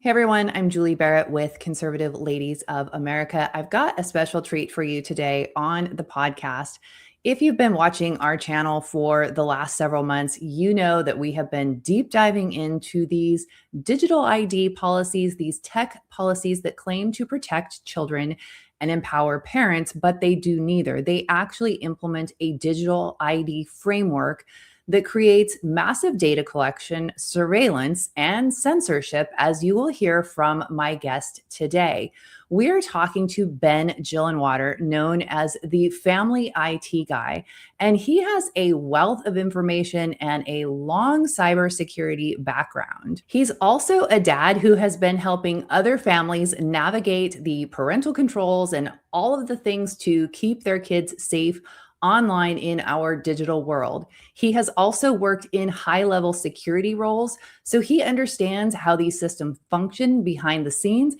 Hey everyone, I'm Julie Barrett with Conservative Ladies of America. I've got a special treat for you today on the podcast. If you've been watching our channel for the last several months, you know that we have been deep diving into these digital ID policies, these tech policies that claim to protect children and empower parents, but they do neither. They actually implement a digital ID framework that creates massive data collection, surveillance, and censorship, as you will hear from my guest today. We're talking to Ben Gillenwater, known as the Family IT Guy, and he has a wealth of information and a long cybersecurity background. He's also a dad who has been helping other families navigate the parental controls and all of the things to keep their kids safe online in our digital world. He has also worked in high-level security roles, so he understands how these systems function behind the scenes,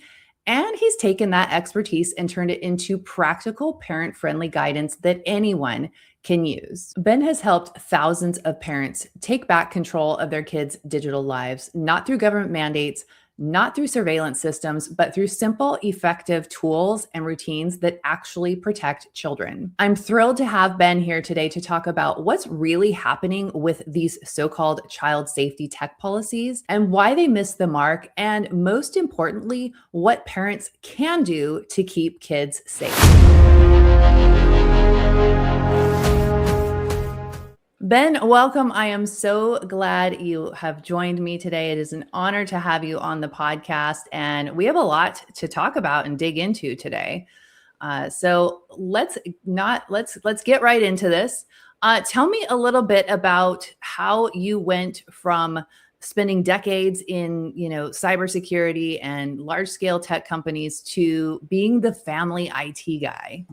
and he's taken that expertise and turned it into practical parent-friendly guidance that anyone can use. Ben has helped thousands of parents take back control of their kids' digital lives, not through government mandates, not through surveillance systems, but through simple, effective tools and routines that actually protect children. I'm thrilled to have Ben here today to talk about what's really happening with these so-called child safety tech policies and why they miss the mark, and most importantly, what parents can do to keep kids safe. Ben, welcome. I am so glad you have joined me today. It is an honor to have you on the podcast, and we have a lot to talk about and dig into today. So let's get right into this. Tell me a little bit about how you went from spending decades in, cybersecurity and large-scale tech companies to being the family IT guy.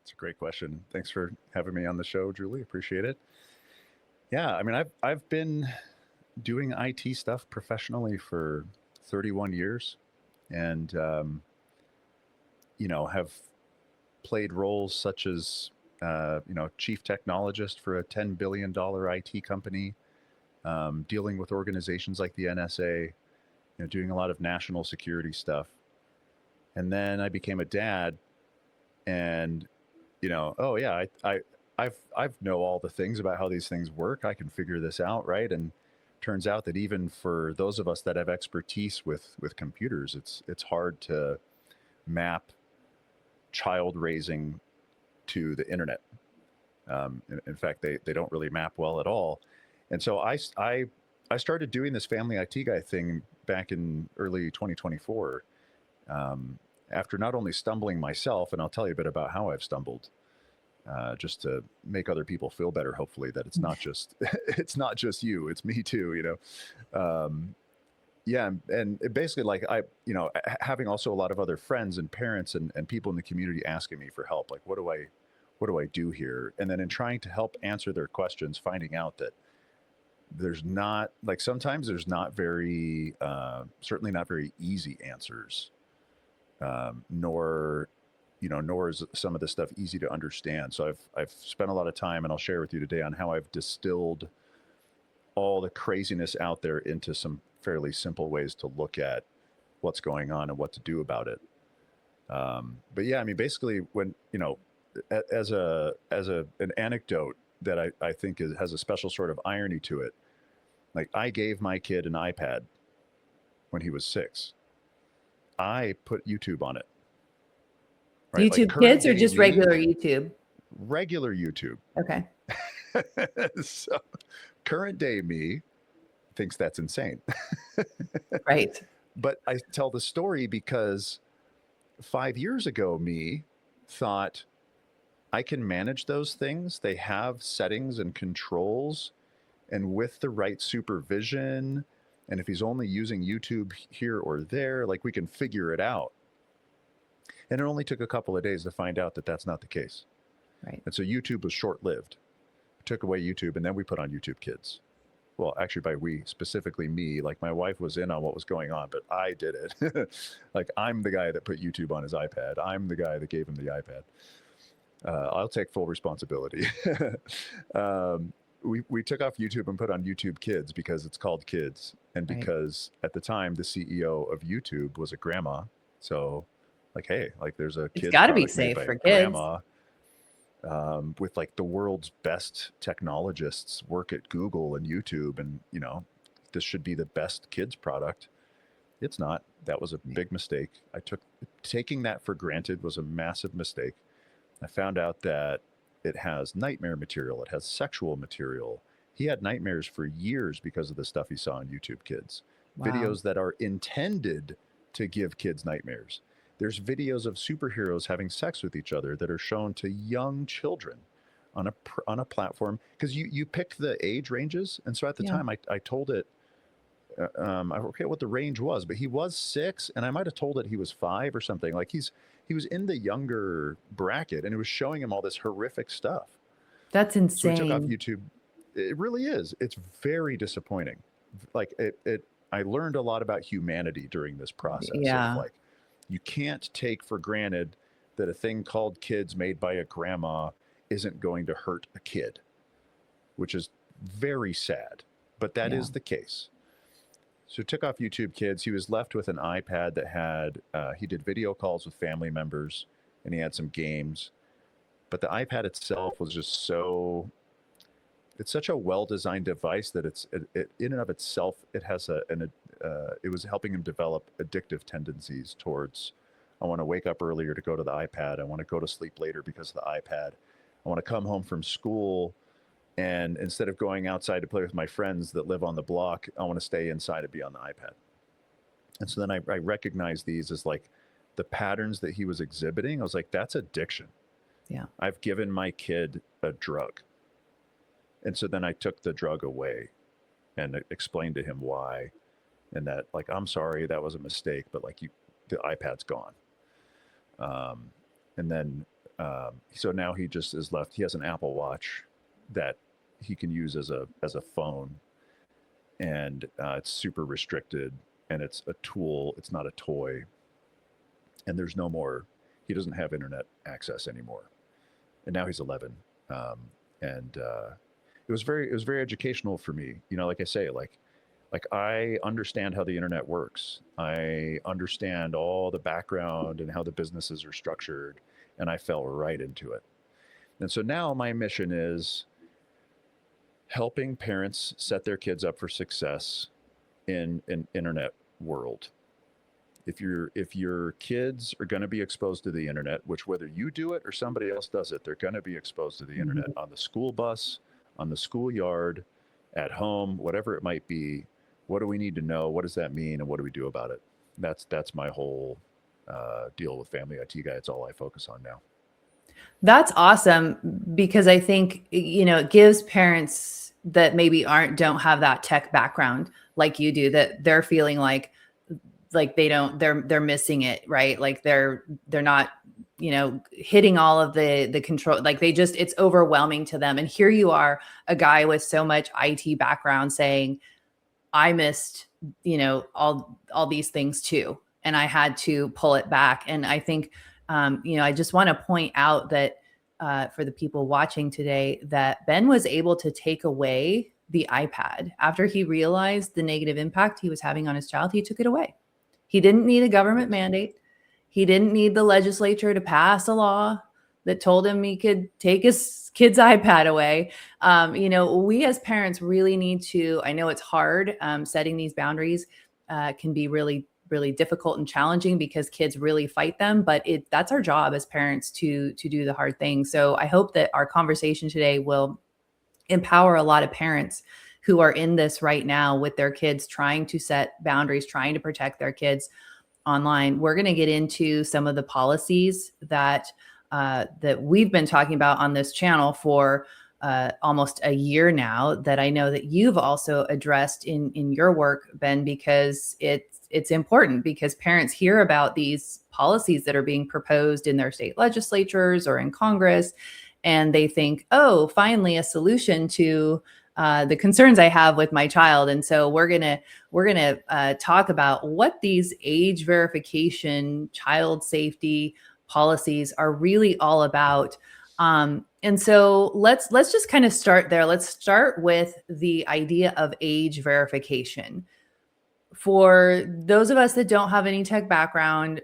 It's a great question. Thanks for having me on the show, Julie. Appreciate it. Yeah, I mean, I've been doing IT stuff professionally for 31 years, and have played roles such as chief technologist for a $10 billion IT company, dealing with organizations like the NSA, doing a lot of national security stuff, and then I became a dad, and oh yeah, I've know all the things about how these things work. I can figure this out, right? And turns out that even for those of us that have expertise with computers, it's hard to map child raising to the internet. In fact, they don't really map well at all. And so I started doing this family IT guy thing back in early 2024. After not only stumbling myself, and I'll tell you a bit about how I've stumbled, just to make other people feel better, hopefully, that it's not just it's not just you, it's me too. Yeah, and it basically, like, having also a lot of other friends and parents and people in the community asking me for help, like, what do I do here? And then in trying to help answer their questions, finding out that there's not, like, sometimes there's not very certainly not very easy answers, nor is some of this stuff easy to understand. So I've spent a lot of time, and I'll share with you today, on how I've distilled all the craziness out there into some fairly simple ways to look at what's going on and what to do about it. But yeah, I mean, basically, when as an anecdote that I think has a special sort of irony to it, like, I gave my kid an iPad when he was 6. I put YouTube on it. Right? YouTube Like, Kids or just regular YouTube? Regular YouTube. Okay. So current day me thinks that's insane. Right. But I tell the story because 5 years ago, me thought, I can manage those things. They have settings and controls, and with the right supervision, and if he's only using YouTube here or there, like, we can figure it out. And it only took a couple of days to find out that that's not the case. Right. And so YouTube was short-lived. We took away YouTube, and then we put on YouTube Kids. Well, actually, by we, specifically me. Like, my wife was in on what was going on, but I did it. Like, I'm the guy that put YouTube on his iPad. I'm the guy that gave him the iPad. I'll take full responsibility. we took off YouTube and put on YouTube Kids because it's called Kids, and Right. because at the time the CEO of YouTube was a grandma. So, like, hey, like there's a It's kids got to be product made safe by a for kids. grandma, with like the world's best technologists work at Google and YouTube, and this should be the best kids product. It's not. That was a Right. big mistake. Taking that for granted was a massive mistake. I found out that it has nightmare material, it has sexual material. He had nightmares for years because of the stuff he saw on YouTube Kids. Wow. Videos that are intended to give kids nightmares. There's videos of superheroes having sex with each other that are shown to young children on a platform, because you picked the age ranges, and so at the Yeah. time I told it, I forget what the range was, but he was 6, and I might have told it he was 5 or something. Like he was in the younger bracket, and it was showing him all this horrific stuff. That's So we took off insane. YouTube. It really is. It's very disappointing. Like I learned a lot about humanity during this process of Yeah. like, you can't take for granted that a thing called Kids made by a grandma isn't going to hurt a kid, which is very sad, but that Yeah. is the case. So took off YouTube Kids. He was left with an iPad that had, he did video calls with family members, and he had some games. But the iPad itself was just it's such a well-designed device that it in and of itself, it has it was helping him develop addictive tendencies towards, I want to wake up earlier to go to the iPad. I want to go to sleep later because of the iPad. I want to come home from school, and instead of going outside to play with my friends that live on the block, I want to stay inside and be on the iPad. And so then I recognized these as like the patterns that he was exhibiting. I was like, that's addiction. Yeah. I've given my kid a drug. And so then I took the drug away and explained to him why. And that, like, I'm sorry, that was a mistake, but like, the iPad's gone. And then, so now he just is left. He has an Apple Watch that he can use as a phone, and it's super restricted, and it's a tool. It's not a toy. And there's no more. He doesn't have internet access anymore. And now he's 11. And it was very educational for me. Like I say, like I understand how the internet works. I understand all the background and how the businesses are structured, and I fell right into it. And so now my mission is helping parents set their kids up for success in an internet world. If your kids are going to be exposed to the internet, which whether you do it or somebody else does it, they're going to be exposed to the internet Mhm. on the school bus, on the schoolyard, at home, whatever it might be. What do we need to know? What does that mean, and what do we do about it? That's my whole deal with Family IT Guy. It's all I focus on now. That's awesome because I think, it gives parents that maybe don't have that tech background like you do, that they're feeling like they're missing it, right? Like they're not, hitting all of the control, like it's overwhelming to them. And here you are, a guy with so much IT background saying, I missed, all these things too. And I had to pull it back. And I think, I just want to point out that for the people watching today, that Ben was able to take away the iPad after he realized the negative impact he was having on his child. He took it away. He didn't need a government Yes. mandate. He didn't need the legislature to pass a law that told him he could take his kid's iPad away. We as parents really need to, I know it's hard, setting these boundaries can be really, really difficult and challenging because kids really fight them, but that's our job as parents to do the hard thing. So I hope that our conversation today will empower a lot of parents who are in this right now with their kids, trying to set boundaries, trying to protect their kids online. We're going to get into some of the policies that we've been talking about on this channel for almost a year now, that I know that you've also addressed in your work, Ben, because it's important, because parents hear about these policies that are being proposed in their state legislatures or in Congress, and they think, oh, finally a solution to the concerns I have with my child. And so we're gonna talk about what these age verification, child safety policies are really all about. And so let's just kind of start there. Let's start with the idea of age verification. For those of us that don't have any tech background,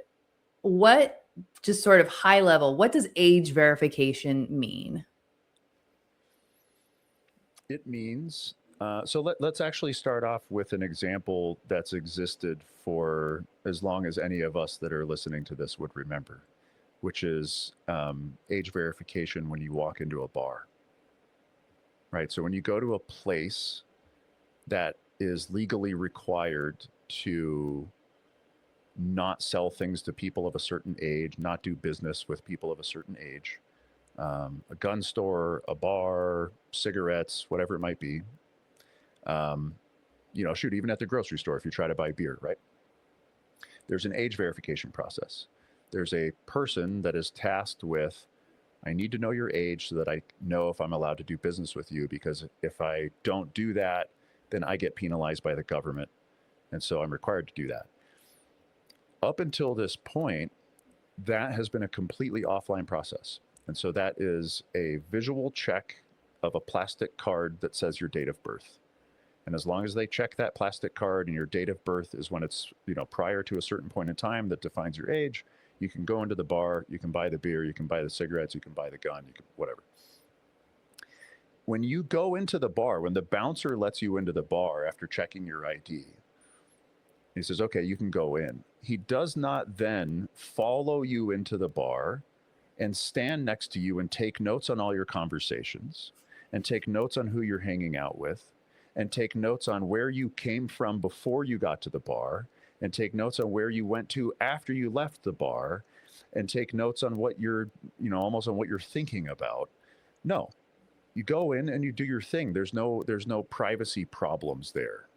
what, just sort of high level, what does age verification mean? It means, let's actually start off with an example that's existed for as long as any of us that are listening to this would remember, which is age verification when you walk into a bar, right? So when you go to a place that is legally required to not sell things to people of a certain age, not do business with people of a certain age, a gun store, a bar, cigarettes, whatever it might be. Shoot, even at the grocery store, if you try to buy beer, right? There's an age verification process. There's a person that is tasked with, I need to know your age so that I know if I'm allowed to do business with you, because if I don't do that, then I get penalized by the government. And so I'm required to do that. Up until this point, that has been a completely offline process. And so that is a visual check of a plastic card that says your date of birth. And as long as they check that plastic card and your date of birth is when it's, prior to a certain point in time that defines your age, you can go into the bar, you can buy the beer, you can buy the cigarettes, you can buy the gun, you can whatever. When you go into the bar, when the bouncer lets you into the bar after checking your ID, he says, okay, you can go in. He does not then follow you into the bar and stand next to you and take notes on all your conversations and take notes on who you're hanging out with and take notes on where you came from before you got to the bar and take notes on where you went to after you left the bar and take notes on what you're, almost on what you're thinking about. No, you go in and you do your thing. There's no privacy problems there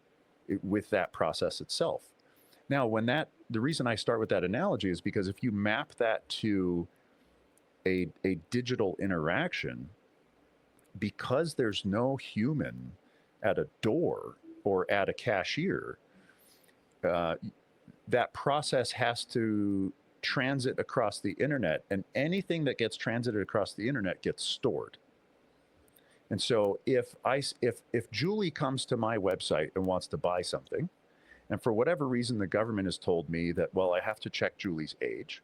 with that process itself. Now, the reason I start with that analogy is because if you map that to a digital interaction, because there's no human at a door or at a cashier, that process has to transit across the internet, and anything that gets transited across the internet gets stored. And so if Julie comes to my website and wants to buy something, and for whatever reason the government has told me that, well, I have to check Julie's age,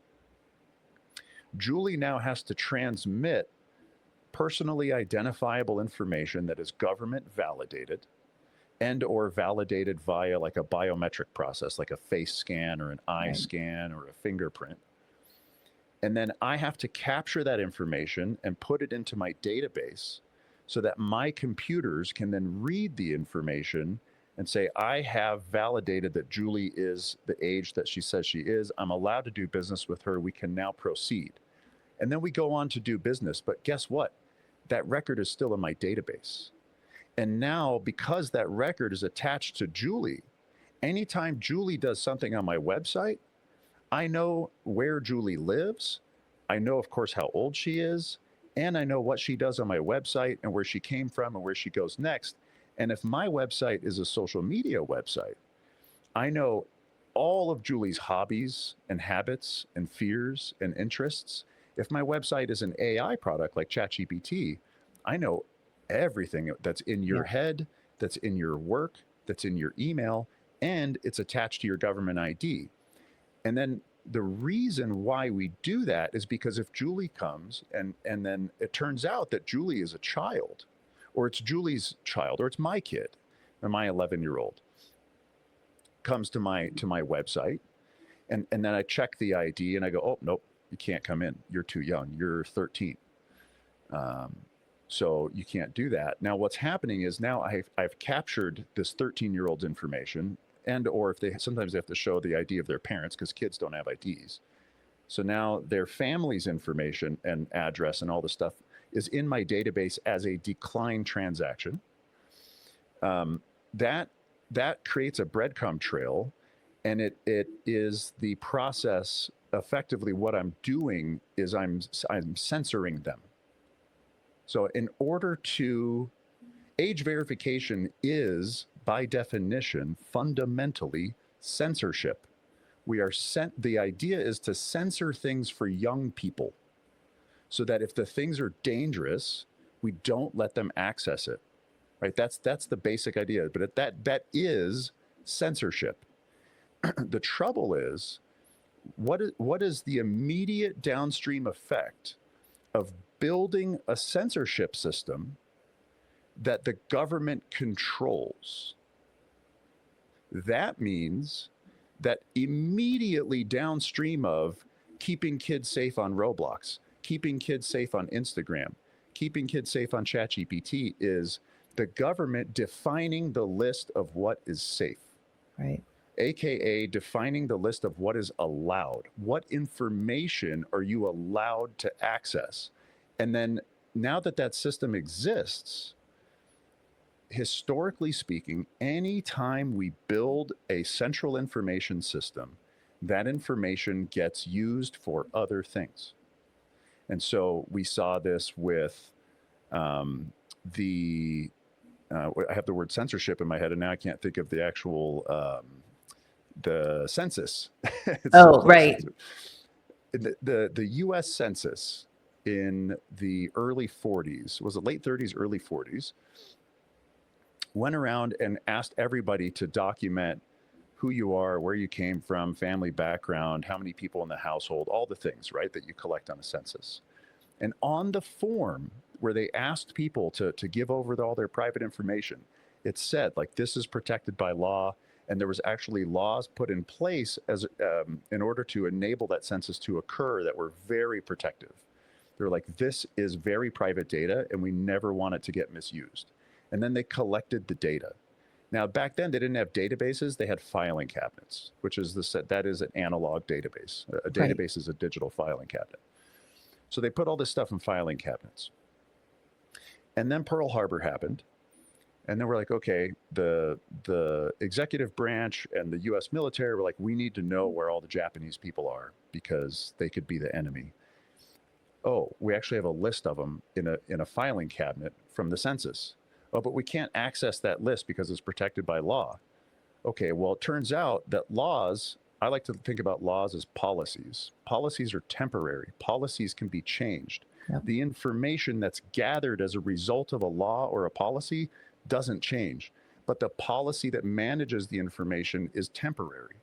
Julie now has to transmit personally identifiable information that is government validated and or validated via like a biometric process, like a face scan or an eye scan or a fingerprint. And then I have to capture that information and put it into my database so that my computers can then read the information and say, I have validated that Julie is the age that she says she is. I'm allowed to do business with her. We can now proceed. And then we go on to do business. But guess what? That record is still in my database. And now, because that record is attached to Julie, anytime Julie does something on my website, I know where Julie lives. I know, of course, how old she is. And I know what she does on my website and where she came from and where she goes next. And if my website is a social media website, I know all of Julie's hobbies and habits and fears and interests. If my website is an AI product like ChatGPT, I know everything that's in your head, that's in your work, that's in your email, and it's attached to your government ID. And then the reason why we do that is because if Julie comes and then it turns out that Julie is a child, or it's Julie's child, or it's my kid, or my 11-year-old comes to my website, and then I check the ID and I go, oh, nope, you can't come in. You're too young. You're 13. So you can't do that. Now what's happening is now I've captured this 13-year-old's information, and or if sometimes they have to show the ID of their parents because kids don't have IDs. So now their family's information and address and all the stuff is in my database as a declined transaction. That creates a breadcrumb trail, and it is the process. Effectively, what I'm doing is I'm censoring them. So in order to, age verification is by definition fundamentally censorship. The idea is to censor things for young people so that if the things are dangerous, we don't let them access it. Right? That's the basic idea. But that is censorship. The trouble is, what is the immediate downstream effect of building a censorship system that the government controls? That means that immediately downstream of keeping kids safe on Roblox, keeping kids safe on Instagram, keeping kids safe on ChatGPT is the government defining the list of what is safe. Right. AKA defining the list of what is allowed. What information are you allowed to access? And then now that that system exists, historically speaking, anytime we build a central information system, that information gets used for other things. And so we saw this with I have the word censorship in my head, and now I can't think of the actual the census. It's so Oh, close. right. The U.S. Census in the early 40s, was it late 30s, early 40s, went around and asked everybody to document who you are, where you came from, family background, how many people in the household, all the things, right, that you collect on a census. And on the form where they asked people to give over all their private information, it said, like, this is protected by law. And there was actually laws put in place as in order to enable that census to occur that were very protective. They're like, this is very private data, and we never want it to get misused. And then they collected the data. Now, back then, they didn't have databases. They had filing cabinets, which is that is an analog database. A database Right. is a digital filing cabinet. So they put all this stuff in filing cabinets. And then Pearl Harbor happened. And then we're like, okay, the executive branch and the U.S. military were like, we need to know where all the Japanese people are because they could be the enemy. Oh, we actually have a list of them in a filing cabinet from the census. Oh, but we can't access that list because it's protected by law. Okay, well, it turns out that laws, I like to think about laws as policies. Policies are temporary. Policies can be changed. Yep. The information that's gathered as a result of a law or a policy doesn't change, but the policy that manages the information is temporary.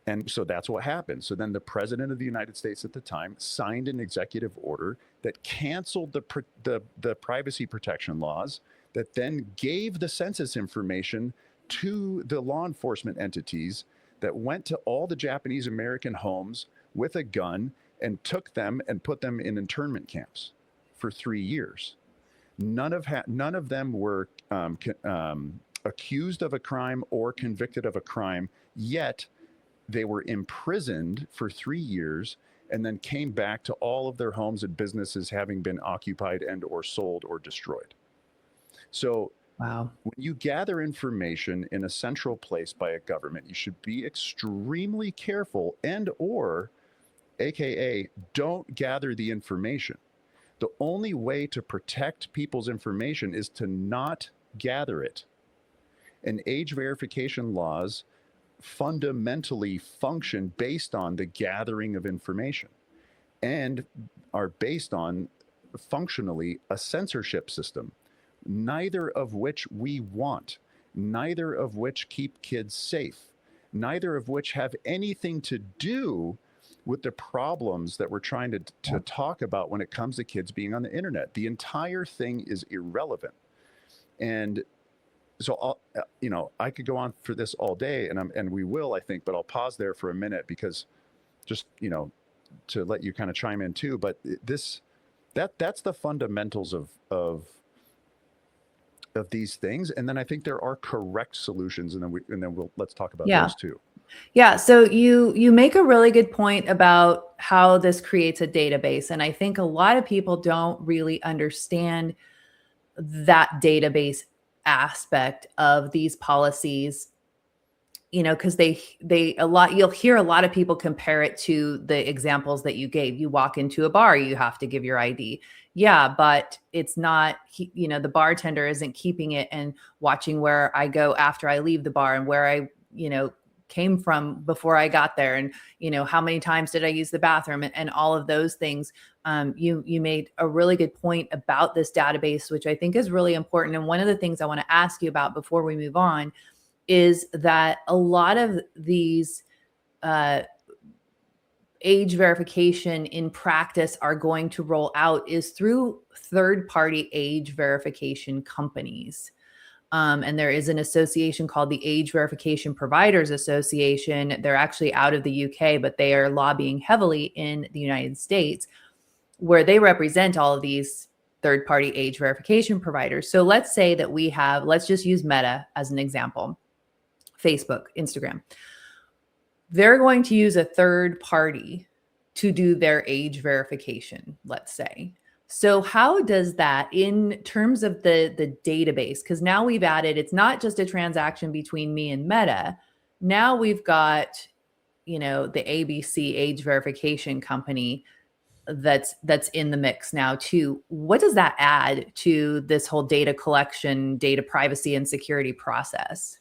And so that's what happened. So then the president of the United States at the time signed an executive order that canceled the privacy protection laws, that then gave the census information to the law enforcement entities that went to all the Japanese American homes with a gun and took them and put them in internment camps for 3 years. None of them were accused of a crime or convicted of a crime, yet they were imprisoned for 3 years and then came back to all of their homes and businesses having been occupied and or sold or destroyed. So Wow. when you gather information in a central place by a government, you should be extremely careful and or AKA don't gather the information. The only way to protect people's information is to not gather it. And age verification laws fundamentally function based on the gathering of information and are based on functionally a censorship system, neither of which we want, neither of which keep kids safe, neither of which have anything to do with the problems that we're trying to talk about when it comes to kids being on the internet. The entire thing is irrelevant. And so, I could go on for this all day, and we will, I think, but I'll pause there for a minute because just, to let you kind of chime in too. But that's the fundamentals of these things. And then I think there are correct solutions, and then let's talk about Yeah. those too. Yeah. So you make a really good point about how this creates a database. And I think a lot of people don't really understand that database aspect of these policies, because you'll hear a lot of people compare it to the examples that you gave. You walk into a bar, you have to give your ID. Yeah, but it's not, the bartender isn't keeping it and watching where I go after I leave the bar and where I, came from before I got there, and how many times did I use the bathroom, and all of those things. You made a really good point about this database, which I think is really important. And one of the things I want to ask you about before we move on is that a lot of these age verification in practice are going to roll out is through third-party age verification companies. And there is an association called the Age Verification Providers Association. They're actually out of the UK, but they are lobbying heavily in the United States, where they represent all of these third-party age verification providers. So let's say that let's just use Meta as an example, Facebook, Instagram. They're going to use a third party to do their age verification, let's say. So how does that, in terms of the database, because now we've added, it's not just a transaction between me and Meta. Now we've got, the ABC age verification company that's in the mix now too. What does that add to this whole data collection, data privacy and security process?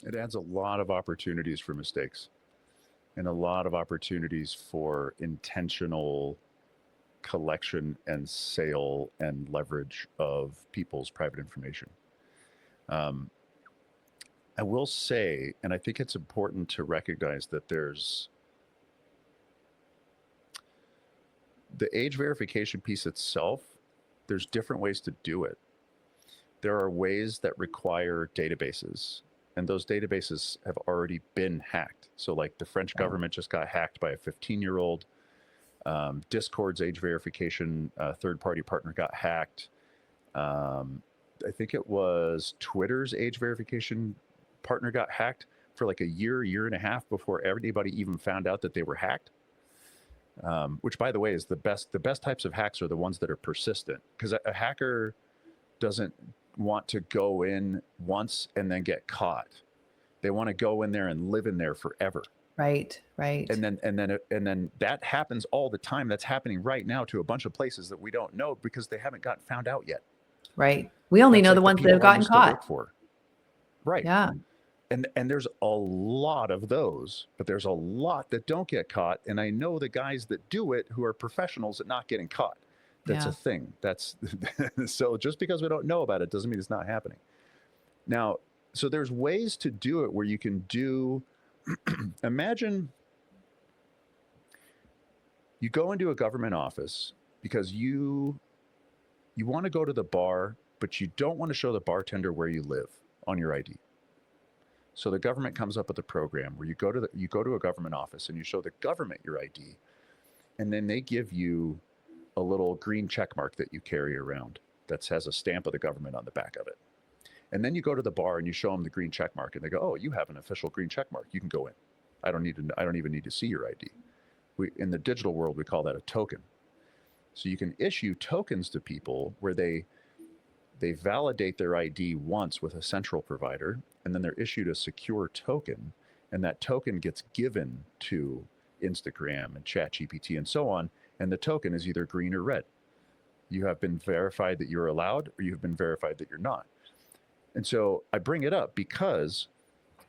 It adds a lot of opportunities for mistakes and a lot of opportunities for intentional collection and sale and leverage of people's private information. I will say, and I think it's important to recognize that there's the age verification piece itself, there's different ways to do it. There are ways that require databases, and those databases have already been hacked. So like the French government just got hacked by a 15-year-old. Discord's age verification third-party partner got hacked. I think it was Twitter's age verification partner got hacked for like a year and a half before anybody even found out that they were hacked. Which, by the way, is the best. The best types of hacks are the ones that are persistent, because a hacker doesn't want to go in once and then get caught. They want to go in there and live in there forever. Right. And then that happens all the time. That's happening right now to a bunch of places that we don't know because they haven't gotten found out yet. Right. We only know the ones that have gotten caught. Right. Yeah. And there's a lot of those, but there's a lot that don't get caught. And I know the guys that do it who are professionals at not getting caught. That's a thing. That's so just because we don't know about it doesn't mean it's not happening. Now, so there's ways to do it where you can do, imagine you go into a government office because you want to go to the bar, but you don't want to show the bartender where you live on your ID. So the government comes up with a program where you go to a government office and you show the government your ID, and then they give you a little green check mark that you carry around that has a stamp of the government on the back of it. And then you go to the bar and you show them the green check mark, and they go, "Oh, you have an official green check mark. You can go in. I don't even need to see your ID." In the digital world, we call that a token. So you can issue tokens to people where they validate their ID once with a central provider, and then they're issued a secure token, and that token gets given to Instagram and ChatGPT and so on, and the token is either green or red. You have been verified that you're allowed, or you have been verified that you're not. And so I bring it up because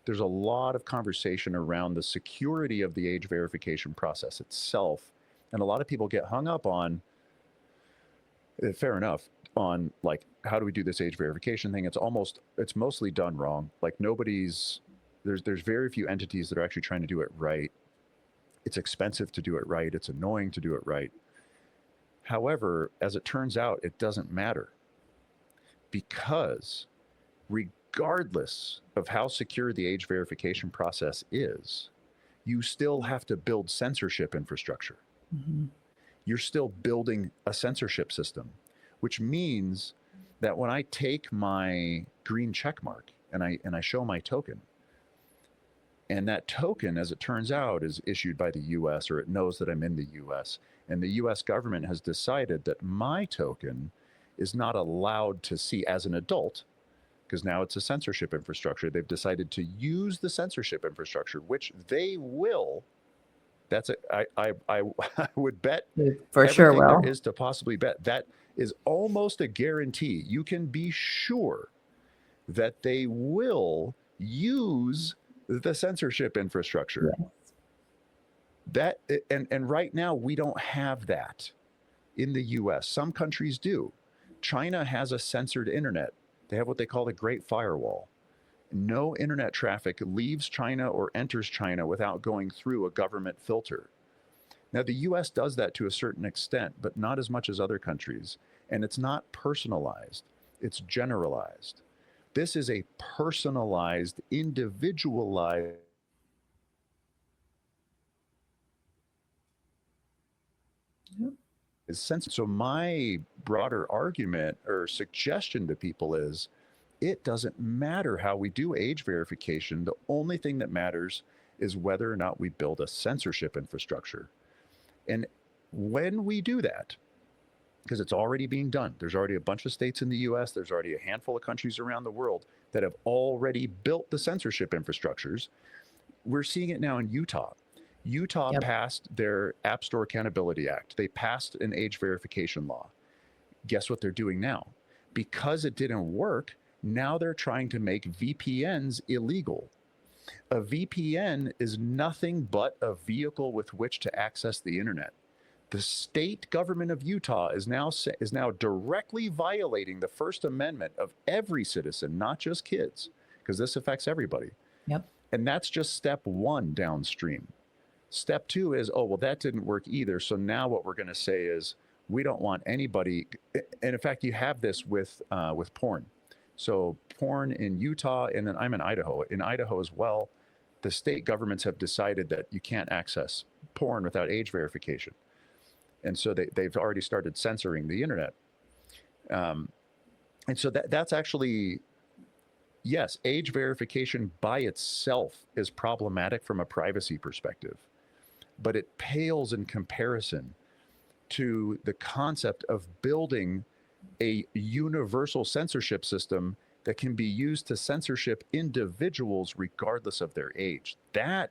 there's a lot of conversation around the security of the age verification process itself, and a lot of people get hung up on, fair enough, on like, how do we do this age verification thing? It's mostly done wrong. Like there's very few entities that are actually trying to do it right. It's expensive to do it right. It's annoying to do it right. However, as it turns out, it doesn't matter, because regardless of how secure the age verification process is, you still have to build censorship infrastructure. Mm-hmm. You're still building a censorship system, which means that when I take my green check mark and I show my token, and that token, as it turns out, is issued by the US, or it knows that I'm in the US, and the US government has decided that my token is not allowed to see as an adult, because now it's a censorship infrastructure. They've decided to use the censorship infrastructure, which they will. I would bet for sure will. there is to possibly bet. That is almost a guarantee. You can be sure that they will use The censorship infrastructure. Yes. That and right now we don't have that in the US. Some countries do. China has a censored internet. They have what they call the Great Firewall. No internet traffic leaves China or enters China without going through a government filter. Now, the US does that to a certain extent, but not as much as other countries. And it's not personalized, it's generalized. This is a personalized, individualized Yep. sense. So, my broader argument or suggestion to people is it doesn't matter how we do age verification. The only thing that matters is whether or not we build a censorship infrastructure. And when we do that, because it's already being done, there's already a bunch of states in the US, there's already a handful of countries around the world that have already built the censorship infrastructures. We're seeing it now in Utah. Utah Yep. passed their App Store Accountability Act. They passed an age verification law. Guess what they're doing now? Because it didn't work, now they're trying to make VPNs illegal. A VPN is nothing but a vehicle with which to access the internet. The state government of Utah is now directly violating the First Amendment of every citizen, not just kids, because this affects everybody. Yep. And that's just step one downstream. Step two is, oh, well, that didn't work either. So now what we're going to say is we don't want anybody. And in fact, you have this with porn. So porn in Utah, and then I'm in Idaho. In Idaho as well, the state governments have decided that you can't access porn without age verification. And so they've already started censoring the internet. And so that's actually, yes, age verification by itself is problematic from a privacy perspective, but it pales in comparison to the concept of building a universal censorship system that can be used to censorship individuals regardless of their age. That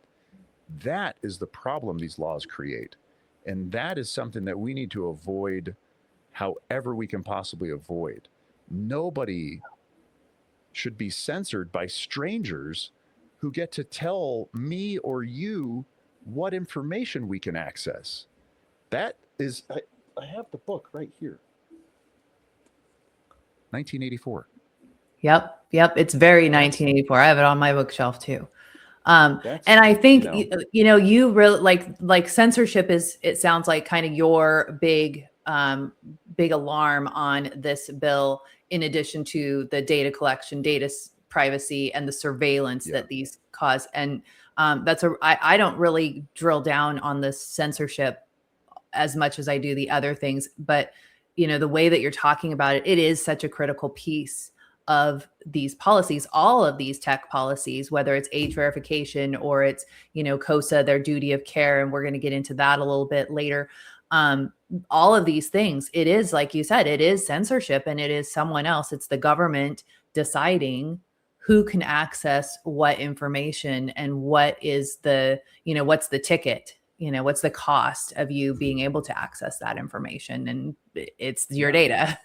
is the problem these laws create. And that is something that we need to avoid however we can possibly avoid. Nobody should be censored by strangers who get to tell me or you what information we can access. That is, I have the book right here. 1984. Yep. Yep. It's very 1984. I have it on my bookshelf too. And I think, you really like censorship is, it sounds like kind of your big alarm on this bill, in addition to the data collection, data privacy, and the surveillance that these cause. And I don't really drill down on this censorship as much as I do the other things, but the way that you're talking about it, it is such a critical piece of these policies, all of these tech policies, whether it's age verification or it's, KOSA, their duty of care. And we're going to get into that a little bit later. All of these things, it is, like you said, it is censorship, and it is someone else. It's the government deciding who can access what information and what is the, what's the ticket, what's the cost of you being able to access that information. And it's your data.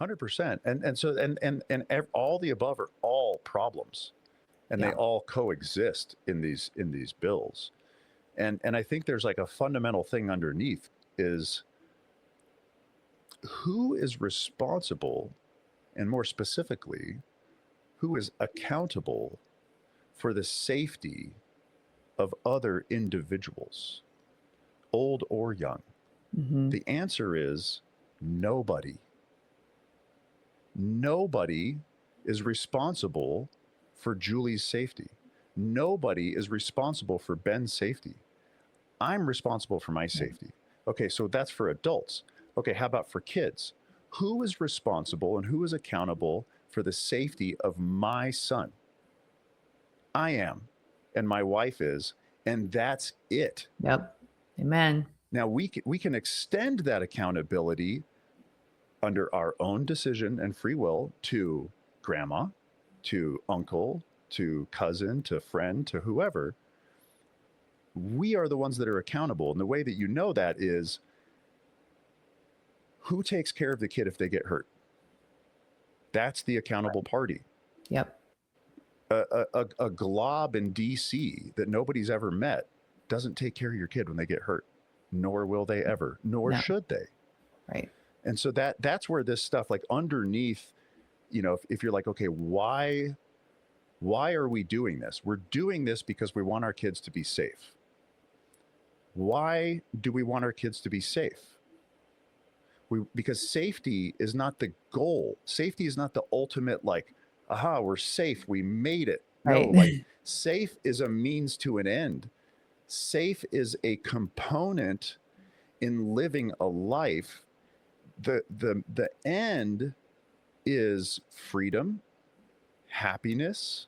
100%. And all the above are all problems, and they all coexist in these bills. And I think there's like a fundamental thing underneath is who is responsible, and more specifically, who is accountable for the safety of other individuals, old or young? Mm-hmm. The answer is nobody. Nobody is responsible for Julie's safety. Nobody is responsible for Ben's safety. I'm responsible for my safety. Okay, so that's for adults. Okay, how about for kids? Who is responsible and who is accountable for the safety of my son? I am, and my wife is, and that's it. Yep. Amen. Now we can extend that accountability under our own decision and free will to grandma, to uncle, to cousin, to friend, to whoever. We are the ones that are accountable. And the way that you know that is who takes care of the kid if they get hurt? That's the accountable party. Yep. A glob in DC that nobody's ever met doesn't take care of your kid when they get hurt, nor will they ever, nor No. should they. Right. And so that's where this stuff, like underneath, if you're like, okay, why are we doing this? We're doing this because we want our kids to be safe. Why do we want our kids to be safe? Because safety is not the goal. Safety is not the ultimate, like, aha, we're safe, we made it. No, Right. like safe is a means to an end. Safe is a component in living a life. The end is freedom, happiness,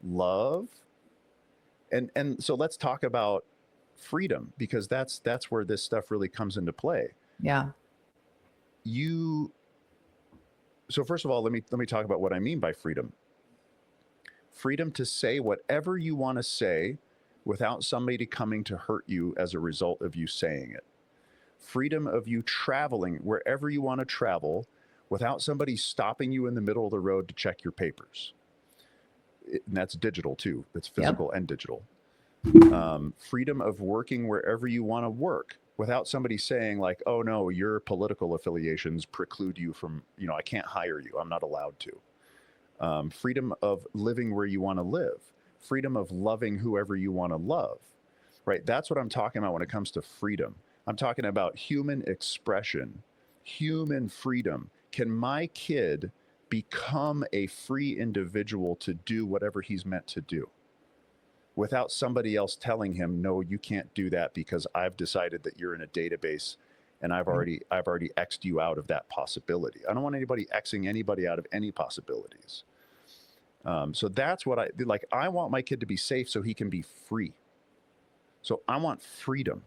love. And so let's talk about freedom, because that's where this stuff really comes into play. Yeah. So first of all, let me talk about what I mean by freedom. Freedom to say whatever you want to say without somebody coming to hurt you as a result of you saying it. Freedom of you traveling wherever you want to travel without somebody stopping you in the middle of the road to check your papers. And that's digital too. That's physical and digital. Freedom of working wherever you want to work without somebody saying like, oh no, your political affiliations preclude you from, I can't hire you. I'm not allowed to. Freedom of living where you want to live. Freedom of loving whoever you want to love, right? That's what I'm talking about when it comes to freedom. I'm talking about human expression, human freedom. Can my kid become a free individual to do whatever he's meant to do without somebody else telling him, no, you can't do that because I've decided that you're in a database and I've already X'd you out of that possibility. I don't want anybody Xing anybody out of any possibilities. So that's what I want my kid to be safe so he can be free. So I want freedom.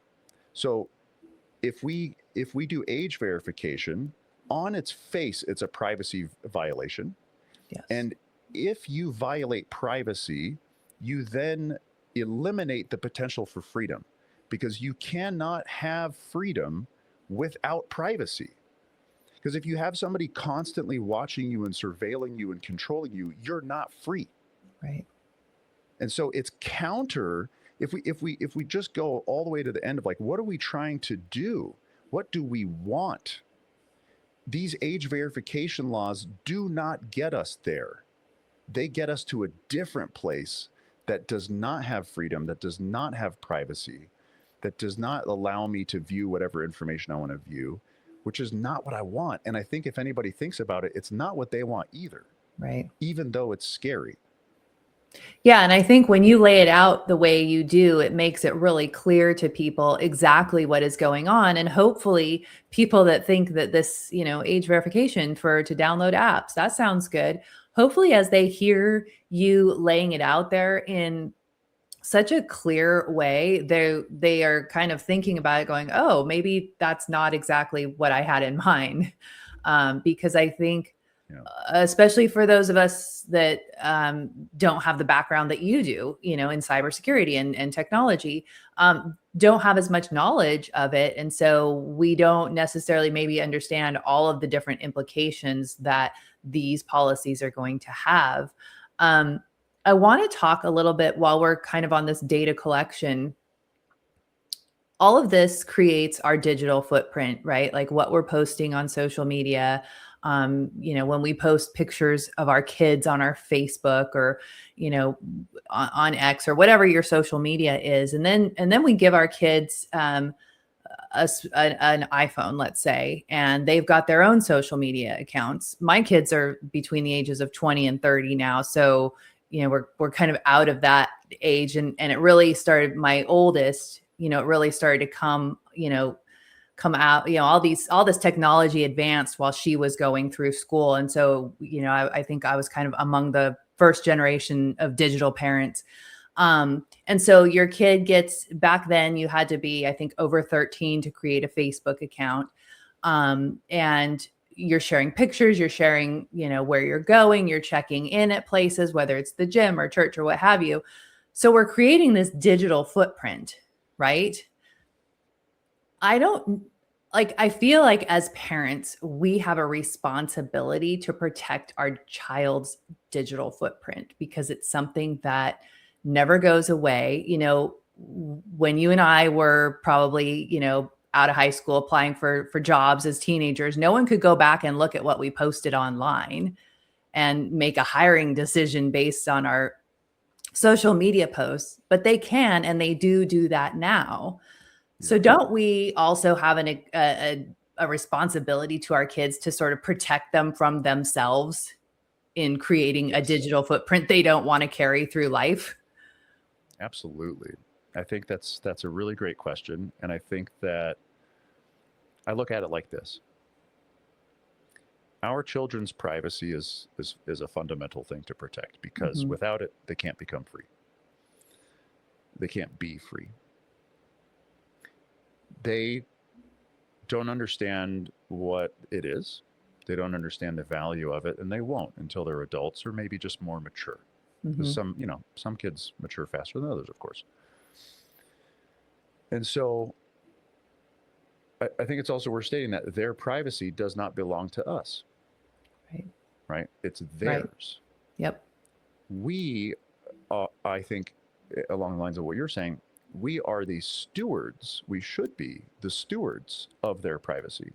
So if we do age verification, on its face, it's a privacy violation. Yes. And if you violate privacy, you then eliminate the potential for freedom, because you cannot have freedom without privacy. Because if you have somebody constantly watching you and surveilling you and controlling you, you're not free. Right. And so it's counter. If we just go all the way to the end of like, what are we trying to do? What do we want? These age verification laws do not get us there. They get us to a different place that does not have freedom, that does not have privacy, that does not allow me to view whatever information I want to view, which is not what I want. And I think if anybody thinks about it, it's not what they want either. Right. Even though it's scary. Yeah. And I think when you lay it out the way you do, it makes it really clear to people exactly what is going on. And hopefully people that think that this, age verification to download apps, that sounds good. Hopefully as they hear you laying it out there in such a clear way, they are kind of thinking about it going, oh, maybe that's not exactly what I had in mind. Because I think, especially for those of us that don't have the background that you do, in cybersecurity and technology, don't have as much knowledge of it. And so we don't necessarily maybe understand all of the different implications that these policies are going to have. I want to talk a little bit while we're kind of on this data collection. All of this creates our digital footprint, right? Like what we're posting on social media. When we post pictures of our kids on our Facebook or, on X or whatever your social media is. And then we give our kids an iPhone, let's say, and they've got their own social media accounts. My kids are between the ages of 20 and 30 now. So, we're kind of out of that age. And it really started, my oldest, it really started to come out, all this technology advanced while she was going through school. And so, I think I was kind of among the first generation of digital parents. And so your kid back then you had to be, I think, over 13 to create a Facebook account. And you're sharing pictures, you're sharing, where you're going, you're checking in at places, whether it's the gym or church or what have you. So we're creating this digital footprint, right? like, I feel like as parents, we have a responsibility to protect our child's digital footprint because it's something that never goes away. When you and I were probably, out of high school applying for jobs as teenagers, no one could go back and look at what we posted online and make a hiring decision based on our social media posts, but they can and they do that now. So Yeah. don't we also have a responsibility to our kids to sort of protect them from themselves in creating a Yes, digital footprint they don't want to carry through life? absolutely. I think that's a really great question, and I think that I look at it like this. Our children's privacy is a fundamental thing to protect because Mhm. without it, they can't become free. They can't be free. They don't understand what it is. They don't understand the value of it, and they won't until they're adults or maybe just more mature. Because Mhm. some kids mature faster than others, of course. And so I think it's also worth stating that their privacy does not belong to us, Right. right? It's Right. theirs. Yep. We, I think, along the lines of what you're saying, we are the stewards. We should be the stewards of their privacy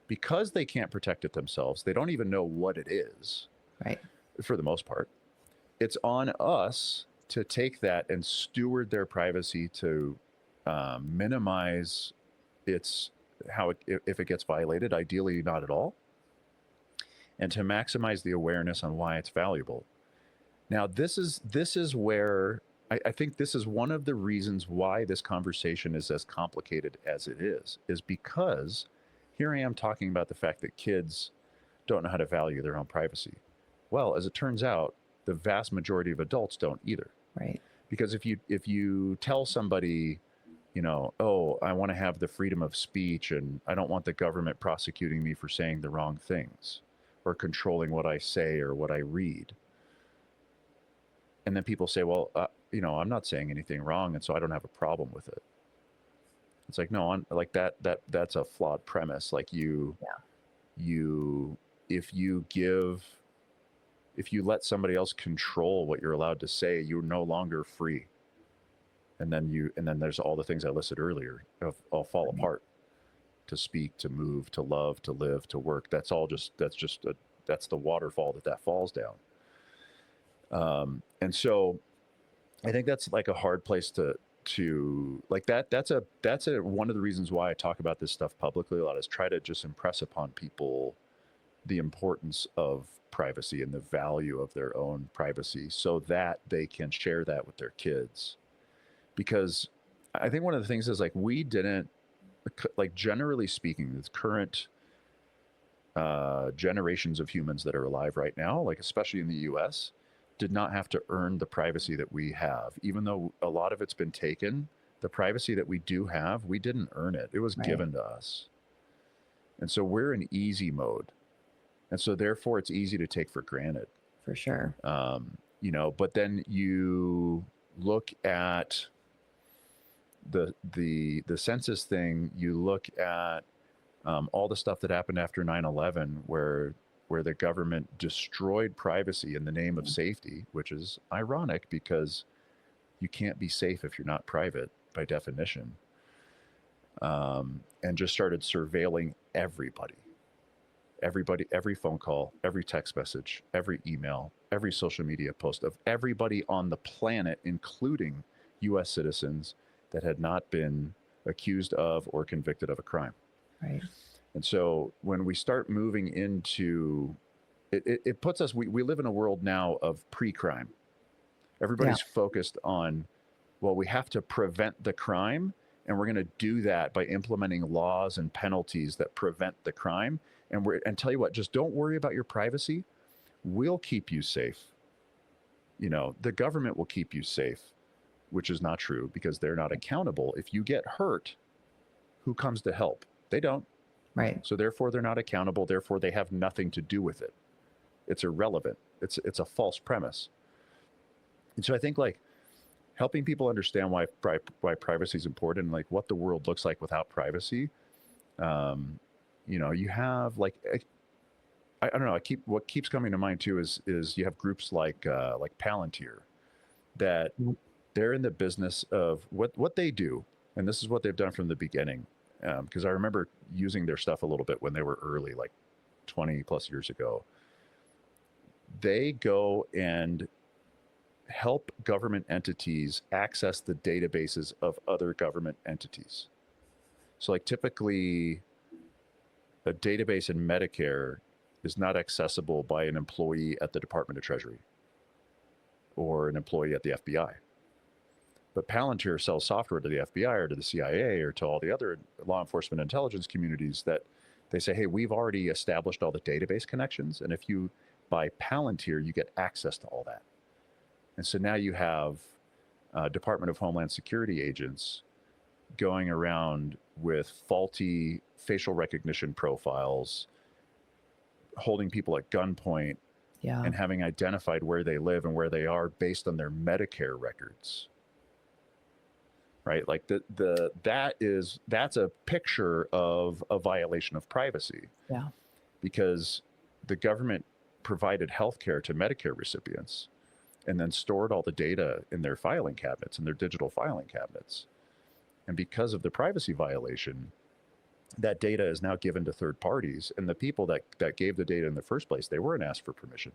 because they can't protect it themselves. They don't even know what it is Right. for the most part. It's on us to take that and steward their privacy to minimize its if it gets violated, ideally not at all, and to maximize the awareness on why it's valuable. Now, this is where I think this is one of the reasons why this conversation is as complicated as it is because here I am talking about the fact that kids don't know how to value their own privacy. Well, as it turns out, the vast majority of adults don't either. Right. Because if you tell somebody, oh, I want to have the freedom of speech and I don't want the government prosecuting me for saying the wrong things or controlling what I say or what I read. And then people say, well, I'm not saying anything wrong, and so I don't have a problem with it. It's like, no, like that's a flawed premise. Like Yeah. you, if you give, if you let somebody else control what you're allowed to say, you're no longer free. And then there's all the things I listed earlier all fall Right. apart. To speak, to move, to love, to live, to work. That's the waterfall that falls down. And so I think that's like a hard place to like that. That's a one of the reasons why I talk about this stuff publicly a lot is try to just impress upon people the importance of privacy and the value of their own privacy so that they can share that with their kids. Because I think one of the things is like we didn't like generally speaking, the current generations of humans that are alive right now, like especially in the US, did not have to earn the privacy that we have. Even though a lot of it's been taken, the privacy that we do have, we didn't earn it. It was Right. given to us. And so we're in easy mode. And so therefore it's easy to take for granted. For sure. But then you look at the census thing, you look at all the stuff that happened after 9/11 where the government destroyed privacy in the name of Yeah. safety, which is ironic because you can't be safe if you're not private by definition, and just started surveilling everybody, every phone call, every text message, every email, every social media post of everybody on the planet, including US citizens that had not been accused of or convicted of a crime. Right. And so when we start moving into it puts us, we live in a world now of pre-crime. Yeah. Everybody's focused on, well, we have to prevent the crime, and we're going to do that by implementing laws and penalties that prevent the crime. And tell you what, just don't worry about your privacy. We'll keep you safe. The government will keep you safe, which is not true because they're not accountable. If you get hurt, who comes to help? They don't. Right. So therefore, they're not accountable. Therefore, they have nothing to do with it. It's irrelevant. It's a false premise. And so I think like helping people understand why privacy is important and like what the world looks like without privacy You have like I don't know. What keeps coming to mind too is you have groups like Palantir that they're in the business of what they do, and this is what they've done from the beginning. Because I remember using their stuff a little bit when they were early, like 20 plus years ago. They go and help government entities access the databases of other government entities. So, like typically, a database in Medicare is not accessible by an employee at the Department of Treasury or an employee at the FBI. But Palantir sells software to the FBI or to the CIA or to all the other law enforcement intelligence communities that they say, hey, we've already established all the database connections. And if you buy Palantir, you get access to all that. And so now you have Department of Homeland Security agents going around with faulty facial recognition profiles, holding people at gunpoint, and having identified where they live and where they are based on their Medicare records. Right? Like that's a picture of a violation of privacy. Yeah. Because the government provided healthcare to Medicare recipients and then stored all the data in their filing cabinets, in their digital filing cabinets. And because of the privacy violation, that data is now given to third parties. And the people that gave the data in the first place, they weren't asked for permission.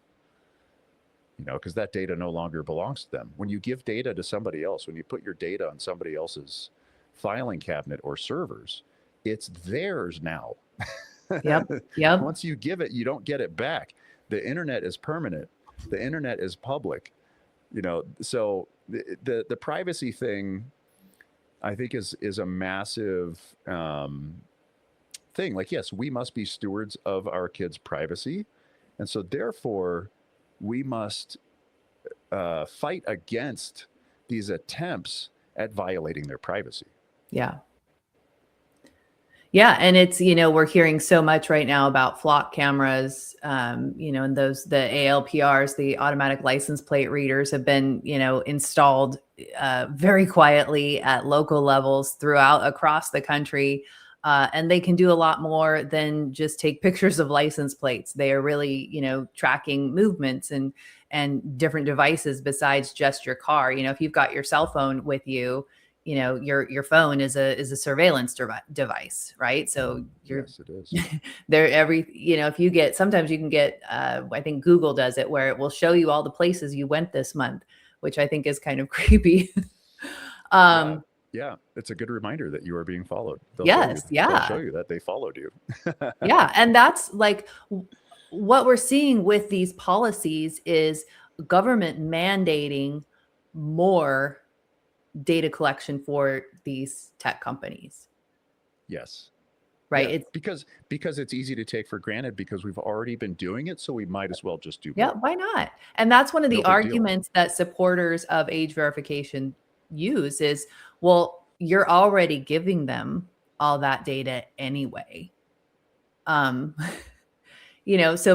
Because that data no longer belongs to them. When you give data to somebody else, when you put your data on somebody else's filing cabinet or servers, it's theirs now. Yep. Once you give it, you don't get it back. The internet is permanent. The internet is public. So the privacy thing, I think is a massive thing. Like, yes, we must be stewards of our kids' privacy, and so therefore we must fight against these attempts at violating their privacy. Yeah. Yeah. And it's, we're hearing so much right now about flock cameras, and the ALPRs, the automatic license plate readers have been, installed very quietly at local levels across the country. And they can do a lot more than just take pictures of license plates. They are really, tracking movements and different devices besides just your car. If you've got your cell phone with you, your phone is a surveillance device, right? So yes, it is. if you get, sometimes you can get, I think Google does it where it will show you all the places you went this month, which I think is kind of creepy. Yeah, it's a good reminder that you are being followed. They'll show you that they followed you. Yeah. And that's like what we're seeing with these policies is government mandating more data collection for these tech companies. Yes. Right. Yeah, because it's easy to take for granted because we've already been doing it. So we might as well just do more. Yeah, why not? And that's one of the No big deal. arguments that supporters of age verification use is, well, you're already giving them all that data anyway. So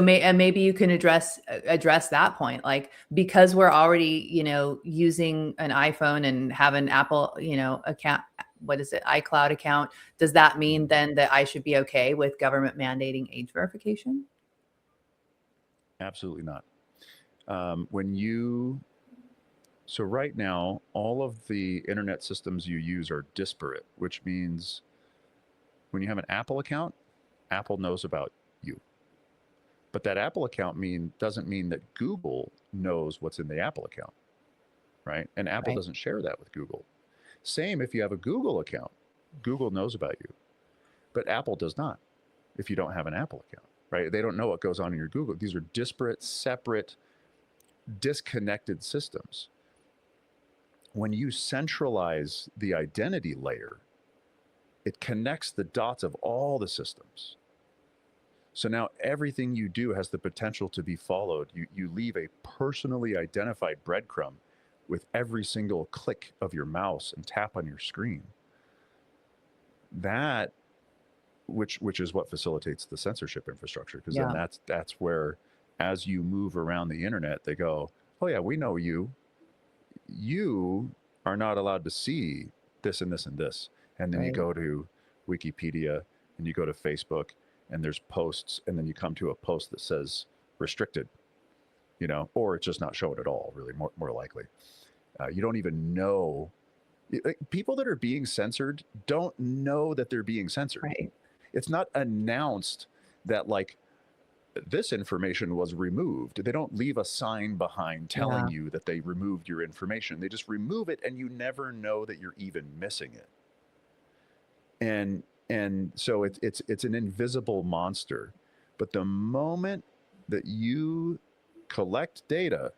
maybe you can address that point, like, because we're already, using an iPhone and have an Apple, account, what is it, iCloud account. Does that mean then that I should be okay with government mandating age verification? Absolutely not. So right now, all of the internet systems you use are disparate, which means when you have an Apple account, Apple knows about you. But that Apple account doesn't mean that Google knows what's in the Apple account, right? And Apple doesn't share that with Google. Same if you have a Google account. Google knows about you, but Apple does not if you don't have an Apple account, right? They don't know what goes on in your Google. These are disparate, separate, disconnected systems. When you centralize the identity layer, it connects the dots of all the systems. So now everything you do has the potential to be followed. You leave a personally identified breadcrumb with every single click of your mouse and tap on your screen. That, which is what facilitates the censorship infrastructure, because then that's where, as you move around the internet, they go, oh yeah, we know you. You are not allowed to see this and this and this. And then you go to Wikipedia and you go to Facebook and there's posts, and then you come to a post that says restricted, or it's just not showing at all, really, more likely. You don't even know. People that are being censored don't know that they're being censored. Right. It's not announced that, like, this information was removed. They don't leave a sign behind telling you that they removed your information. They just remove it, and you never know that you're even missing it. And so it's an invisible monster. But the moment that you collect data,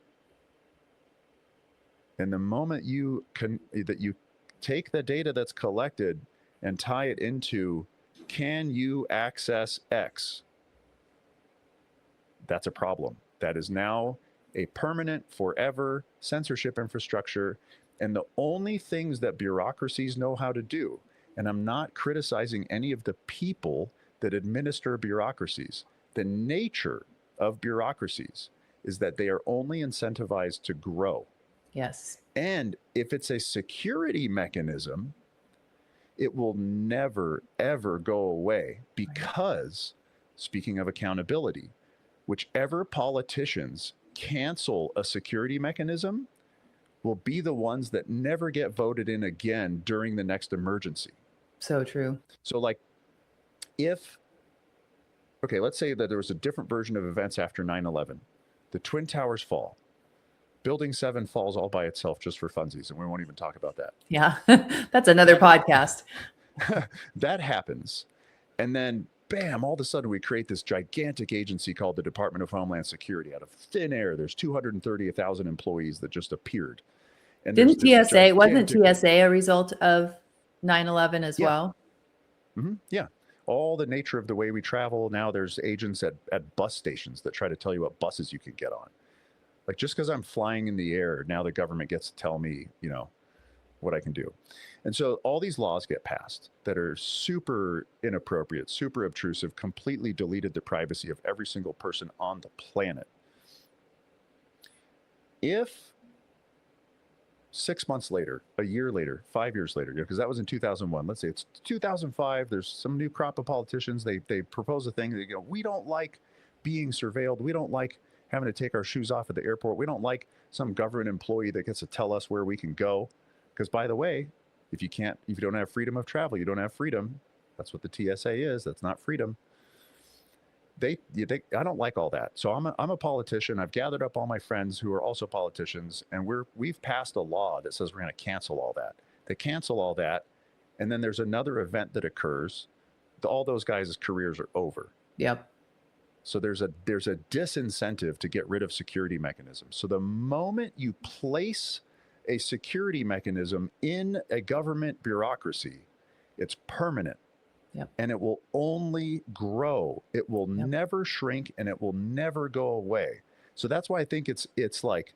and the moment that you take the data that's collected and tie it into, can you access X? That's a problem. That is now a permanent, forever censorship infrastructure. And the only things that bureaucracies know how to do, and I'm not criticizing any of the people that administer bureaucracies, the nature of bureaucracies is that they are only incentivized to grow. Yes. And if it's a security mechanism, it will never, ever go away because, speaking of accountability, whichever politicians cancel a security mechanism will be the ones that never get voted in again during the next emergency. So true. So, like, let's say that there was a different version of events after 9/11. The Twin Towers fall. Building 7 falls all by itself just for funsies, and we won't even talk about that. Yeah, that's another podcast. That happens. And then, bam, all of a sudden we create this gigantic agency called the Department of Homeland Security out of thin air. There's 230,000 employees that just appeared. And wasn't TSA a result of 9/11 as well? Mm-hmm. Yeah. All the nature of the way we travel. Now there's agents at bus stations that try to tell you what buses you can get on. Like, just because I'm flying in the air, now the government gets to tell me, what I can do. And so all these laws get passed that are super inappropriate, super obtrusive, completely deleted the privacy of every single person on the planet. If 6 months later, a year later, 5 years later, because that was in 2001, let's say it's 2005, there's some new crop of politicians, they propose a thing, they go, we don't like being surveilled, we don't like having to take our shoes off at the airport, we don't like some government employee that gets to tell us where we can go. Because, by the way, if you don't have freedom of travel, you don't have freedom. That's what the TSA is. That's not freedom. I don't like all that. So I'm a politician. I've gathered up all my friends who are also politicians, and we've passed a law that says we're going to cancel all that. They cancel all that, and then there's another event that occurs. All those guys' careers are over. Yep. So there's a disincentive to get rid of security mechanisms. So the moment you place a security mechanism in a government bureaucracy, it's permanent. Yep. And it will only grow. It will never shrink, and it will never go away. So that's why I think it's like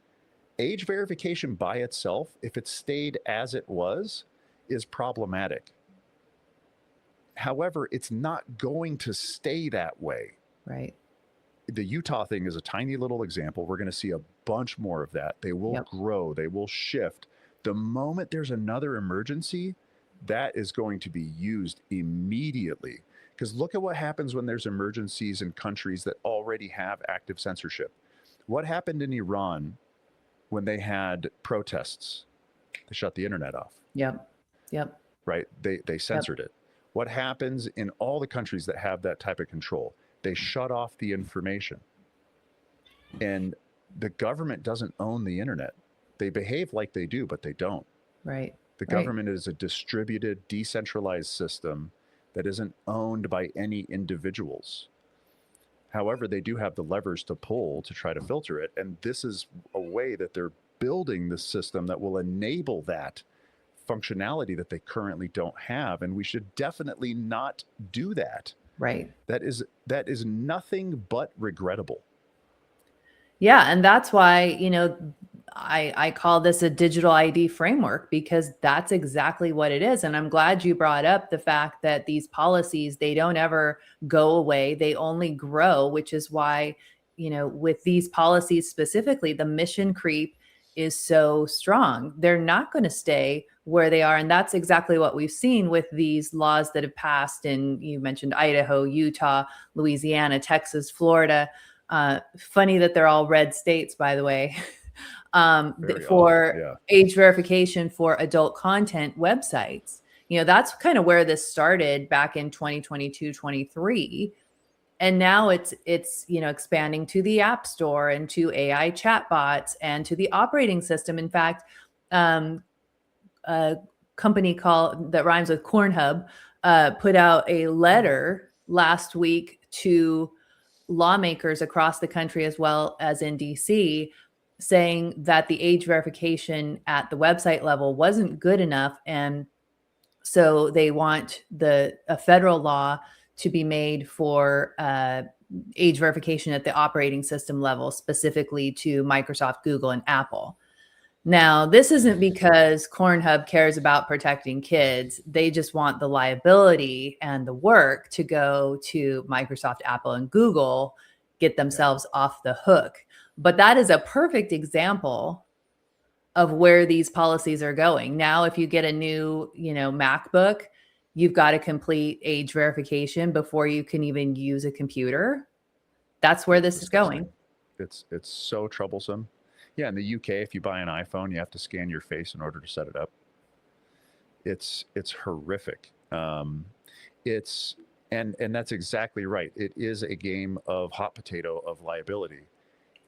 age verification by itself, if it stayed as it was, is problematic. However, it's not going to stay that way. Right. The Utah thing is a tiny little example. We're going to see a bunch more of that. They will grow. They will shift. The moment there's another emergency, that is going to be used immediately. Because look at what happens when there's emergencies in countries that already have active censorship. What happened in Iran when they had protests? They shut the internet off. Yep. Right? They censored it. What happens in all the countries that have that type of control? They shut off the information. And the government doesn't own the internet. They behave like they do, but they don't. Right. The government is a distributed, decentralized system that isn't owned by any individuals. However, they do have the levers to pull to try to filter it. And this is a way that they're building the system that will enable that functionality that they currently don't have. And we should definitely not do that. Right. That is nothing but regrettable. Yeah. And that's why, I call this a digital ID framework, because that's exactly what it is. And I'm glad you brought up the fact that these policies, they don't ever go away. They only grow, which is why, with these policies specifically, the mission creep is so strong. They're not going to stay where they are. And that's exactly what we've seen with these laws that have passed in, you mentioned Idaho, Utah, Louisiana, Texas, Florida. Funny that they're all red states, by the way, Very odd. for Yeah. age verification for adult content websites. That's kind of where this started back in 2022, 23. And now it's expanding to the App Store and to AI chatbots and to the operating system. In fact, a company that rhymes with Cornhub put out a letter last week to lawmakers across the country as well as in DC, saying that the age verification at the website level wasn't good enough, and so they want a federal law to be made for age verification at the operating system level, specifically to Microsoft, Google, and Apple. Now, this isn't because Cornhub cares about protecting kids. They just want the liability and the work to go to Microsoft, Apple, and Google, get themselves off the hook. But that is a perfect example of where these policies are going. Now, if you get a new, MacBook, you've got to complete age verification before you can even use a computer. That's where this is going. It's so troublesome. Yeah, in the UK, if you buy an iPhone, you have to scan your face in order to set it up. It's horrific. And that's exactly right. It is a game of hot potato of liability.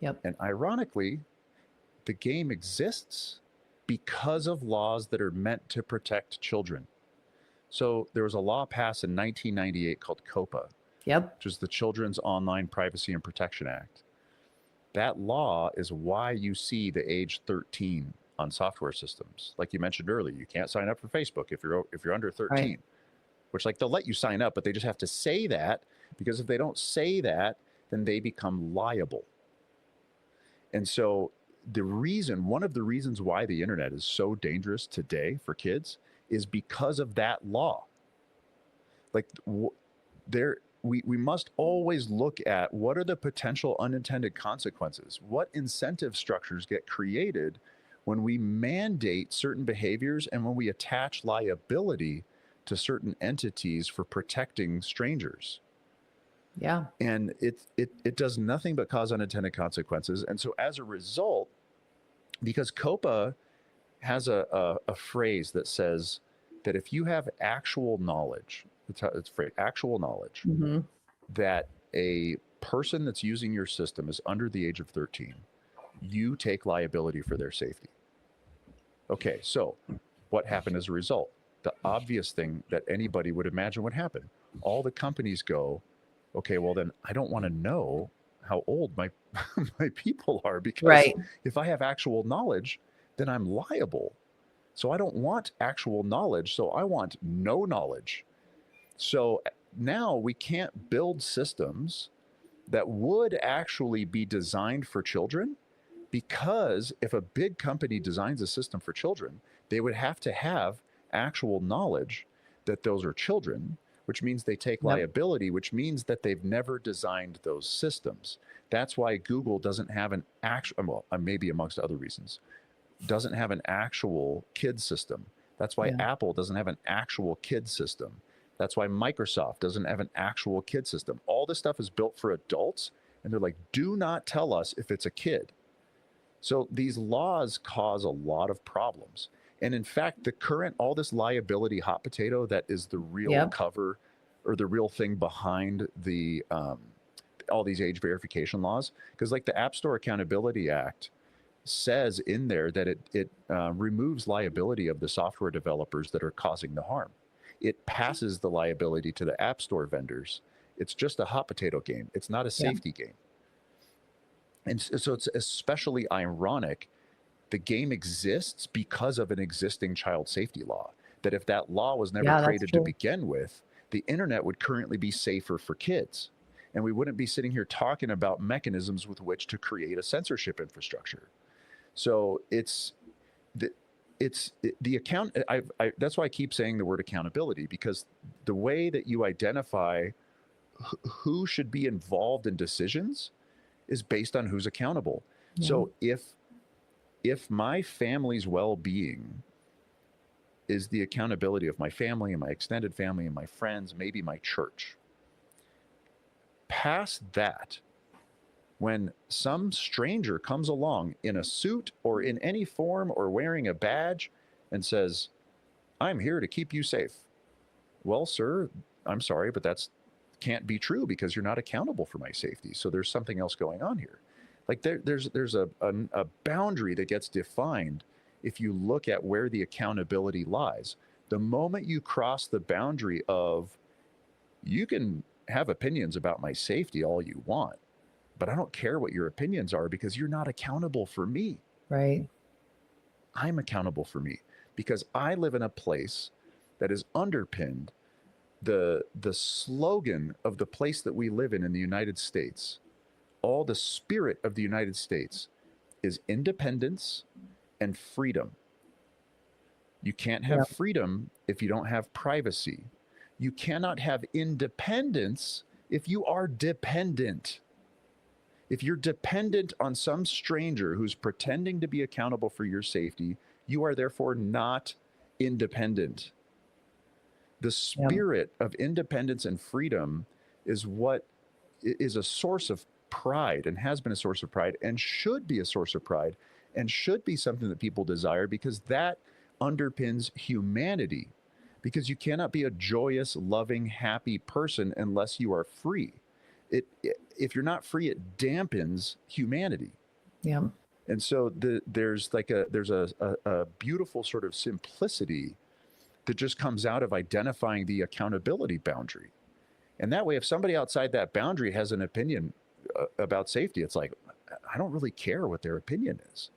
Yep. And ironically, the game exists because of laws that are meant to protect children. So there was a law passed in 1998 called COPA, which is the Children's Online Privacy and Protection Act. That law is why you see the age 13 on software systems. Like you mentioned earlier, you can't sign up for Facebook if you're under 13, right. Which they'll let you sign up, but they just have to say that, because if they don't say that, then they become liable. And so one of the reasons why the internet is so dangerous today for kids is because of that law. Like we must always look at what are the potential unintended consequences. What incentive structures get created when we mandate certain behaviors and when we attach liability to certain entities for protecting strangers. Yeah. And it does nothing but cause unintended consequences. And so as a result, because COPA has a phrase that says that if you have actual knowledge, it's phrase, actual knowledge, mm-hmm. that a person that's using your system is under the age of 13, you take liability for their safety. Okay, so what happened as a result? The obvious thing that anybody would imagine would happen. All the companies go, okay, well then I don't want to know how old my my people are, because if I have actual knowledge, then I'm liable. So I don't want actual knowledge, so I want no knowledge. So now we can't build systems that would actually be designed for children, because if a big company designs a system for children, they would have to have actual knowledge that those are children, which means they take liability, which means that they've never designed those systems. That's why Google doesn't have an actual, well, maybe amongst other reasons, doesn't have an actual kid system. That's why Apple doesn't have an actual kid system. That's why Microsoft doesn't have an actual kid system. All this stuff is built for adults, and they're like, do not tell us if it's a kid. So these laws cause a lot of problems. And in fact, all this liability hot potato that is the real cover, or the real thing behind the all these age verification laws, because like the App Store Accountability Act says in there that it removes liability of the software developers that are causing the harm. It passes the liability to the App Store vendors. It's just a hot potato game. It's not a safety game. And so it's especially ironic. The game exists because of an existing child safety law, that if that law was never created to begin with, the internet would currently be safer for kids. And we wouldn't be sitting here talking about mechanisms with which to create a censorship infrastructure. So it's the account. That's why I keep saying the word accountability, because the way that you identify who should be involved in decisions is based on who's accountable. So if if my family's well-being is the accountability of my family and my extended family and my friends, maybe my church, past that, when some stranger comes along in a suit or in any form or wearing a badge and says, I'm here to keep you safe. Well, sir, I'm sorry, but that's can't be true because you're not accountable for my safety. So there's something else going on here. Like there's a boundary that gets defined if you look at where the accountability lies. The moment you cross the boundary of, you can have opinions about my safety all you want, but I don't care what your opinions are because you're not accountable for me. Right. I'm accountable for me because I live in a place that is underpinned. The slogan of the place that we live in the United States, all the spirit of the United States is independence and freedom. You can't have Yep. freedom if you don't have privacy. You cannot have independence if you are dependent. If you're dependent on some stranger who's pretending to be accountable for your safety, you are therefore not independent. The Yep. spirit of independence and freedom is what is a source of pride and has been a source of pride and should be a source of pride and should be something that people desire because that underpins humanity. Because you cannot be a joyous, loving, happy person unless you are free. If you're not free, it dampens humanity. Yep. And so there's a beautiful sort of simplicity that just comes out of identifying the accountability boundary. And that way, if somebody outside that boundary has an opinion about safety, it's like, I don't really care what their opinion is.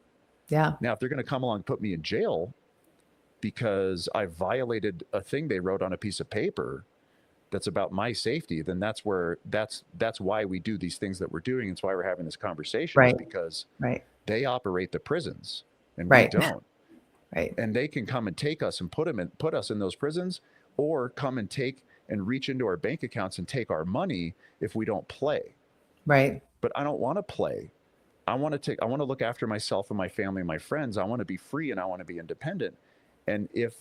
Yeah. Now, if they're going to come along and put me in jail because I violated a thing they wrote on a piece of paper that's about my safety, then that's why we do these things that we're doing. It's why we're having this conversation, Right. is because Right. they operate the prisons and Right. we don't. Right. And they can come and take us and put us in those prisons, or come and take and reach into our bank accounts and take our money if we don't play. Right. But I don't want to play. I want to look after myself and my family and my friends. I want to be free and I want to be independent. And if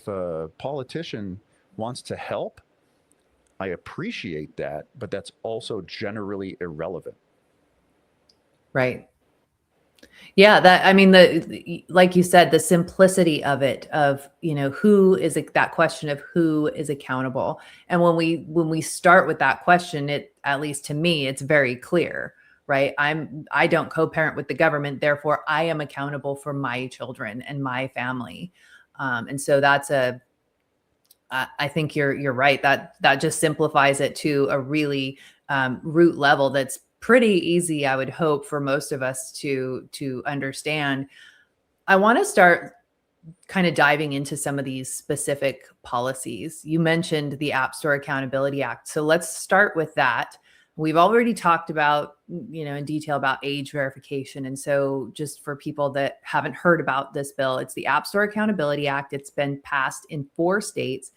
a politician wants to help, I appreciate that, but that's also generally irrelevant. Right. Yeah, like you said, the simplicity of it, of, that question of who is accountable. And when we start with that question, at least to me, it's very clear, right? I don't co-parent with the government, therefore I am accountable for my children and my family. And so I think you're right. That just simplifies it to a really root level that's pretty easy, I would hope, for most of us to understand. I want to start kind of diving into some of these specific policies. You mentioned the App Store Accountability Act. So let's start with that. We've already talked about, in detail about age verification. And so just for people that haven't heard about this bill, it's the App Store Accountability Act. It's been passed in 4 states,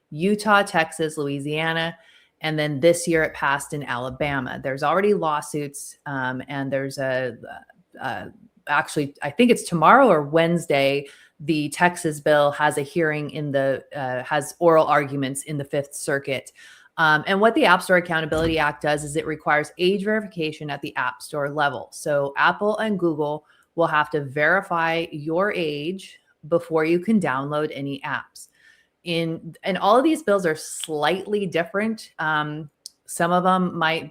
Utah, Texas, Louisiana, and then this year it passed in Alabama. There's already lawsuits, and there's actually, I think it's tomorrow or Wednesday, the Texas bill has a hearing has oral arguments in the Fifth Circuit. And what the App Store Accountability Act does is it requires age verification at the App Store level. So Apple and Google will have to verify your age before you can download any apps. And all of these bills are slightly different. Some of them might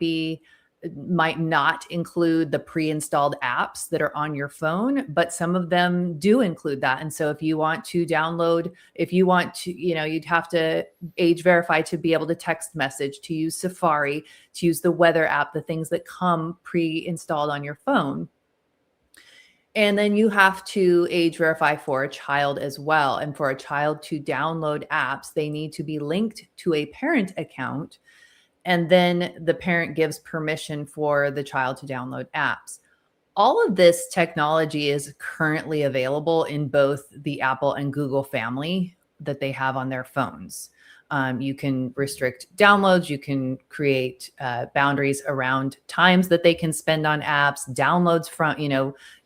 not include the pre-installed apps that are on your phone, but some of them do include that. And so if you want to, you'd have to age verify to be able to text message, to use Safari, to use the weather app, the things that come pre-installed on your phone. And then you have to age verify for a child as well. And for a child to download apps, they need to be linked to a parent account. And then the parent gives permission for the child to download apps. All of this technology is currently available in both the Apple and Google family that they have on their phones. You can restrict downloads. You can create boundaries around times that they can spend on apps, downloads from,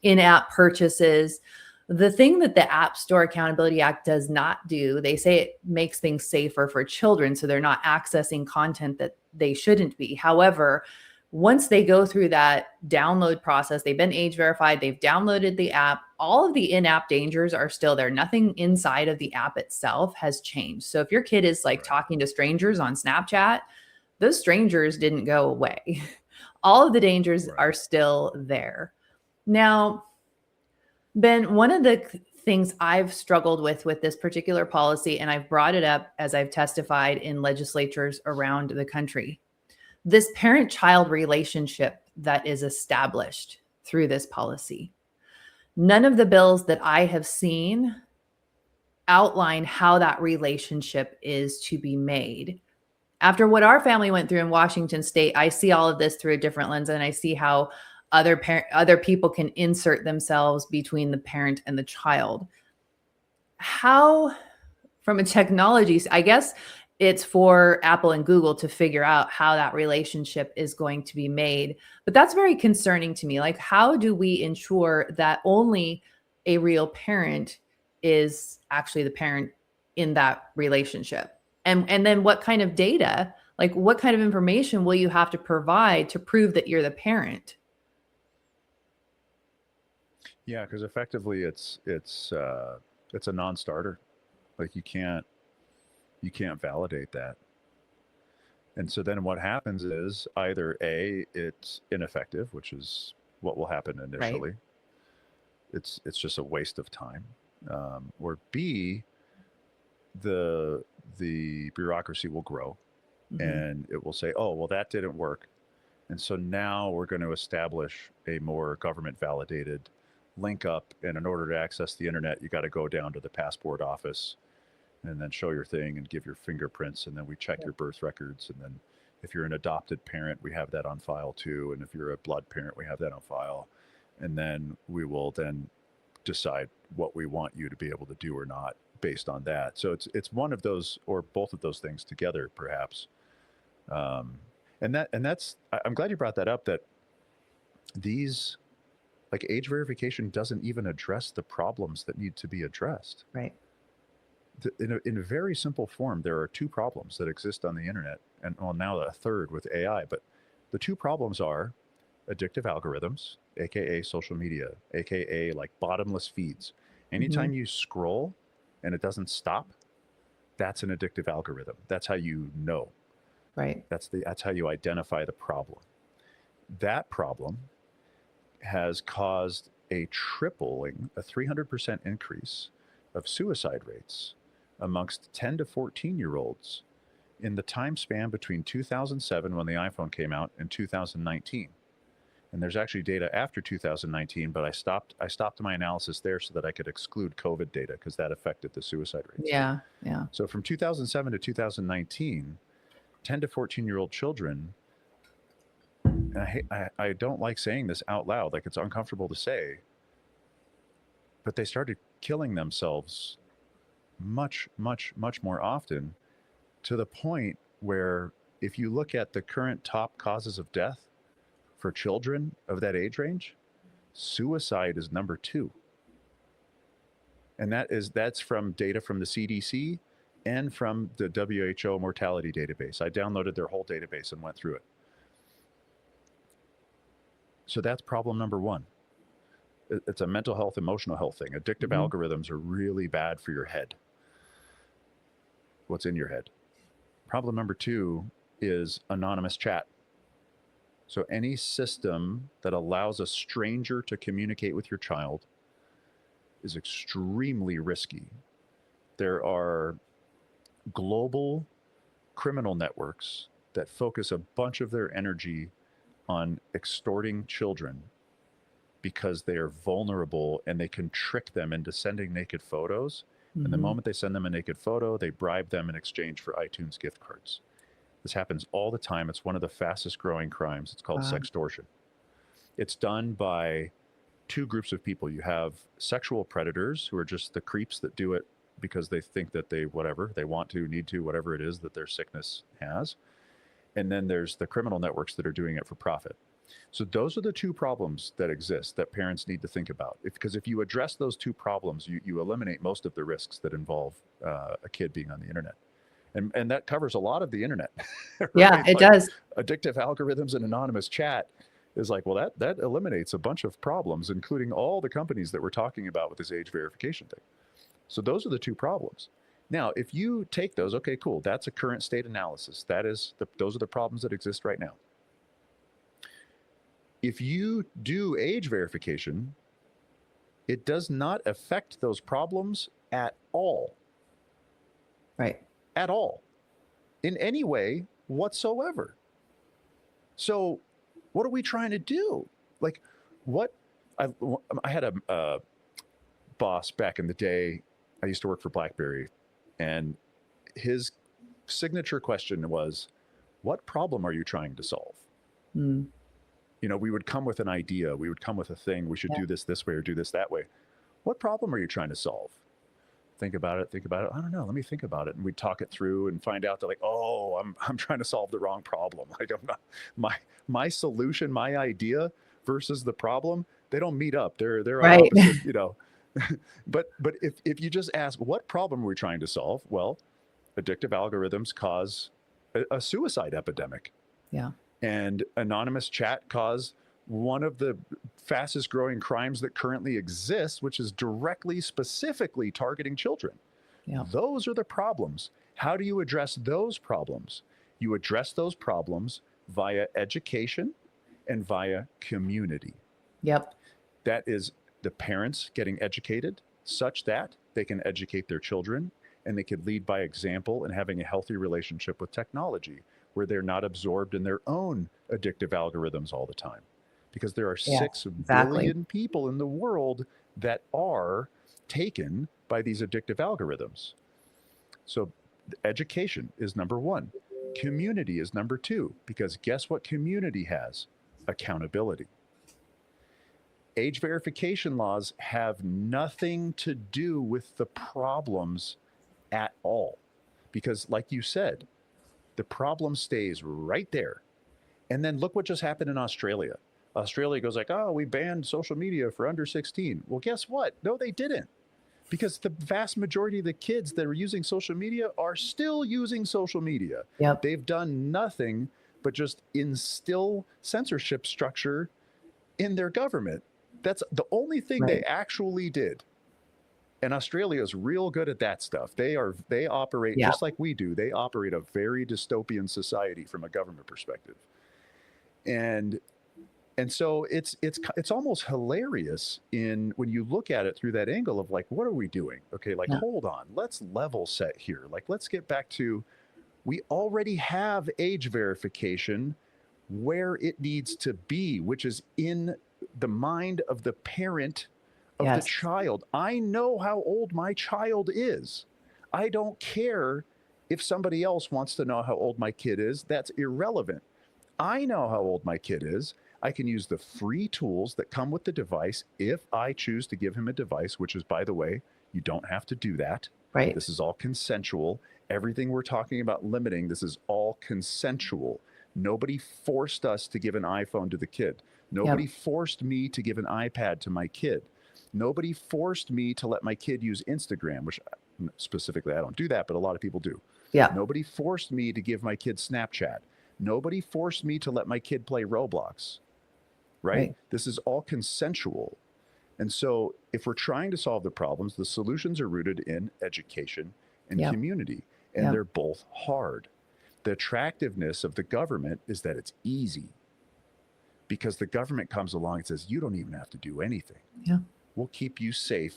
in-app purchases. The thing that the App Store Accountability Act does not do, they say it makes things safer for children, so they're not accessing content that they shouldn't be. However, once they go through that download process, they've been age verified, they've downloaded the app, all of the in-app dangers are still there. Nothing inside of the app itself has changed. So if your kid is like talking to strangers on Snapchat, those strangers didn't go away. All of the dangers are still there. Now, Ben, one of the things I've struggled with this particular policy, and I've brought it up as I've testified in legislatures around the country, this parent-child relationship that is established through this policy. None of the bills that I have seen outline how that relationship is to be made. After what our family went through in Washington State, I see all of this through a different lens, and I see how other people can insert themselves between the parent and the child. How, from a technology, I guess it's for Apple and Google to figure out how that relationship is going to be made. But that's very concerning to me. Like, how do we ensure that only a real parent is actually the parent in that relationship? And then what kind of data, like what kind of information will you have to provide to prove that you're the parent? Yeah, because effectively it's a non-starter. Like you can't validate that. And so then what happens is either A, it's ineffective, which is what will happen initially. Right. It's just a waste of time. Or B, the bureaucracy will grow and it will say, oh, well, that didn't work. And so now we're going to establish a more government validated link up. And in order to access the internet, you got to go down to the passport office and then show your thing and give your fingerprints. And then we check your birth records. And then if you're an adopted parent, we have that on file too. And if you're a blood parent, we have that on file. And then we will then decide what we want you to be able to do or not based on that. So it's one of those or both of those things together, perhaps. And that's, I'm glad you brought that up, that these, like, age verification doesn't even address the problems that need to be addressed. Right. In a very simple form, there are two problems that exist on the internet, and well, now a third with AI. But the two problems are addictive algorithms, aka social media, aka like bottomless feeds. Anytime you scroll and it doesn't stop, that's an addictive algorithm. That's how you know. Right. That's how you identify the problem. That problem has caused a 300% increase of suicide rates amongst 10 to 14-year-olds in the time span between 2007, when the iPhone came out, and 2019. And there's actually data after 2019, but I stopped my analysis there so that I could exclude COVID data because that affected the suicide rates. Yeah, yeah. So from 2007 to 2019, 10 to 14-year-old children, and I don't like saying this out loud, like it's uncomfortable to say, but they started killing themselves much, much, much more often, to the point where if you look at the current top causes of death for children of that age range, suicide is number 2. And that's from data from the CDC and from the WHO mortality database. I downloaded their whole database and went through it. So that's problem number 1. It's a mental health, emotional health thing. Addictive algorithms are really bad for your head. What's in your head. Problem number 2 is anonymous chat. So any system that allows a stranger to communicate with your child is extremely risky. There are global criminal networks that focus a bunch of their energy on extorting children because they are vulnerable and they can trick them into sending naked photos. And the moment they send them a naked photo, they bribe them in exchange for iTunes gift cards. This happens all the time. It's one of the fastest growing crimes. It's called sextortion. It's done by 2 groups of people. You have sexual predators who are just the creeps that do it because they think that they want to, need to, whatever it is that their sickness has. And then there's the criminal networks that are doing it for profit. So those are the two problems that exist that parents need to think about. Because if you address those two problems, you eliminate most of the risks that involve a kid being on the internet. And that covers a lot of the internet. Right? Yeah, it does. Addictive algorithms and anonymous chat is like, well, that eliminates a bunch of problems, including all the companies that we're talking about with this age verification thing. So those are the two problems. Now, if you take those, okay, cool. That's a current state analysis. Those are the problems that exist right now. If you do age verification, it does not affect those problems at all. Right. At all. In any way whatsoever. So what are we trying to do? Like, what? I had a boss back in the day. I used to work for BlackBerry, and his signature question was, what problem are you trying to solve? Mm. You know, we would come with an idea. We would come with a thing. We should do this way or do this that way. What problem are you trying to solve? Think about it. I don't know. Let me think about it. And we'd talk it through and find out that, like, oh, I'm trying to solve the wrong problem. Like, I'm not, my solution, my idea versus the problem, they don't meet up. They're right. opposite, you know. But if you just ask, what problem are we trying to solve? Well, addictive algorithms cause a suicide epidemic. Yeah. And anonymous chat cause one of the fastest growing crimes that currently exists, which is directly, specifically targeting children. Yeah. Those are the problems. How do you address those problems? You address those problems via education and via community. Yep. That is the parents getting educated such that they can educate their children, and they could lead by example and having a healthy relationship with technology where they're not absorbed in their own addictive algorithms all the time. Because there are 6 billion people in the world that are taken by these addictive algorithms. So education is number 1. Community is number 2, because guess what community has? Accountability. Age verification laws have nothing to do with the problems at all. Because like you said, the problem stays right there. And then look what just happened in Australia. Australia goes like, oh, we banned social media for under 16. Well, guess what? No, they didn't. Because the vast majority of the kids that are using social media are still using social media. Yep. They've done nothing but just instill censorship structure in their government. That's the only thing they actually did. And Australia is real good at that stuff. They operate just like we do. They operate a very dystopian society from a government perspective. And so it's almost hilarious when you look at it through that angle of like, what are we doing? Okay, like, hold on, let's level set here. Like, let's get back to, we already have age verification where it needs to be, which is in the mind of the parent of the child. I know how old my child is. I don't care if somebody else wants to know how old my kid is. That's irrelevant. I know how old my kid is. I can use the free tools that come with the device if I choose to give him a device, which is, by the way, you don't have to do that. Right. This is all consensual. Everything we're talking about limiting, this is all consensual. Nobody forced us to give an iPhone to the kid. Nobody forced me to give an iPad to my kid. Nobody forced me to let my kid use Instagram, which specifically I don't do that, but a lot of people do. Yeah. Nobody forced me to give my kid Snapchat. Nobody forced me to let my kid play Roblox. Right? This is all consensual. And so if we're trying to solve the problems, the solutions are rooted in education and community, and they're both hard. The attractiveness of the government is that it's easy, because the government comes along and says, you don't even have to do anything. Yeah. We'll keep you safe.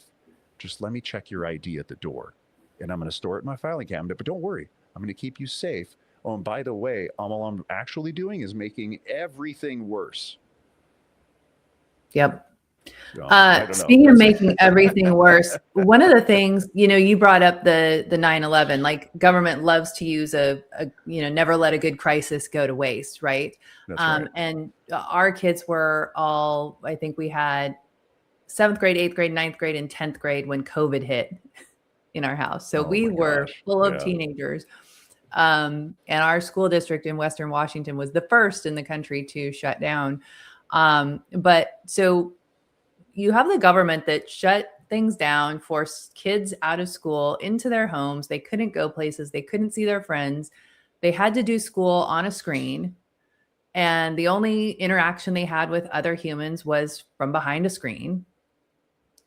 Just let me check your ID at the door, and I'm going to store it in my filing cabinet, but don't worry, I'm going to keep you safe. Oh, and by the way, all I'm actually doing is making everything worse. Yep. Speaking of making everything worse, one of the things, you brought up the 9/11, like government loves to use a never let a good crisis go to waste. Right. That's right. And our kids were all, I think we had 7th grade, 8th grade, 9th grade, and 10th grade when COVID hit in our house. So Oh we my were gosh. full of Yeah. teenagers. And our school district in Western Washington was the first in the country to shut down. But so you have the government that shut things down, forced kids out of school into their homes. They couldn't go places, they couldn't see their friends. They had to do school on a screen. And the only interaction they had with other humans was from behind a screen.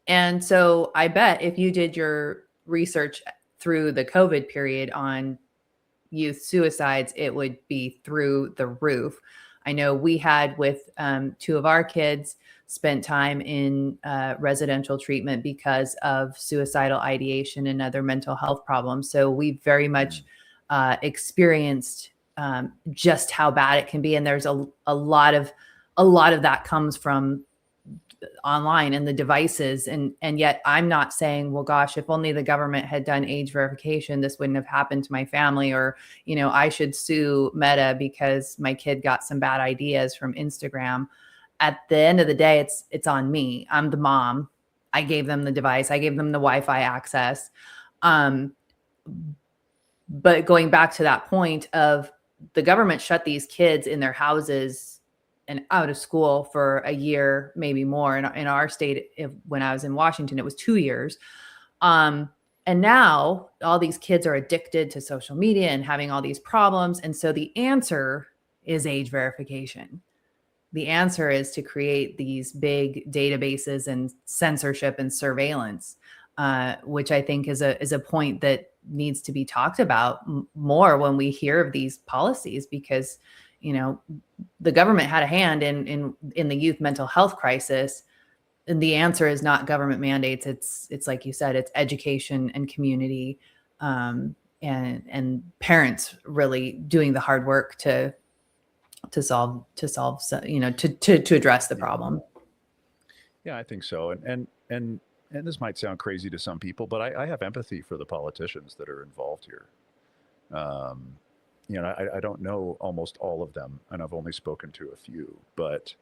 And so I bet if you did your research through the COVID period on youth suicides, it would be through the roof. I know we had with two of our kids spent time in residential treatment because of suicidal ideation and other mental health problems. So we very much experienced just how bad it can be, and there's a lot of that comes from online and the devices, and yet I'm not saying, well, gosh, if only the government had done age verification, this wouldn't have happened to my family, or I should sue Meta because my kid got some bad ideas from Instagram. At the end of the day, it's on me. I'm the mom. I gave them the device, I gave them the Wi-Fi access. But going back to that point of the government shut these kids in their houses and out of school for a year, maybe more. In our state, when I was in Washington, it was 2 years. And now all these kids are addicted to social media and having all these problems. And so the answer is age verification. The answer is to create these big databases and censorship and surveillance, which I think is a point that needs to be talked about more when we hear of these policies, because the government had a hand in the youth mental health crisis, and the answer is not government mandates. It's like you said, it's education and community, and parents really doing the hard work to solve to address the problem. Yeah, I think so. And this might sound crazy to some people, but I have empathy for the politicians that are involved here. I don't know almost all of them, and I've only spoken to a few, but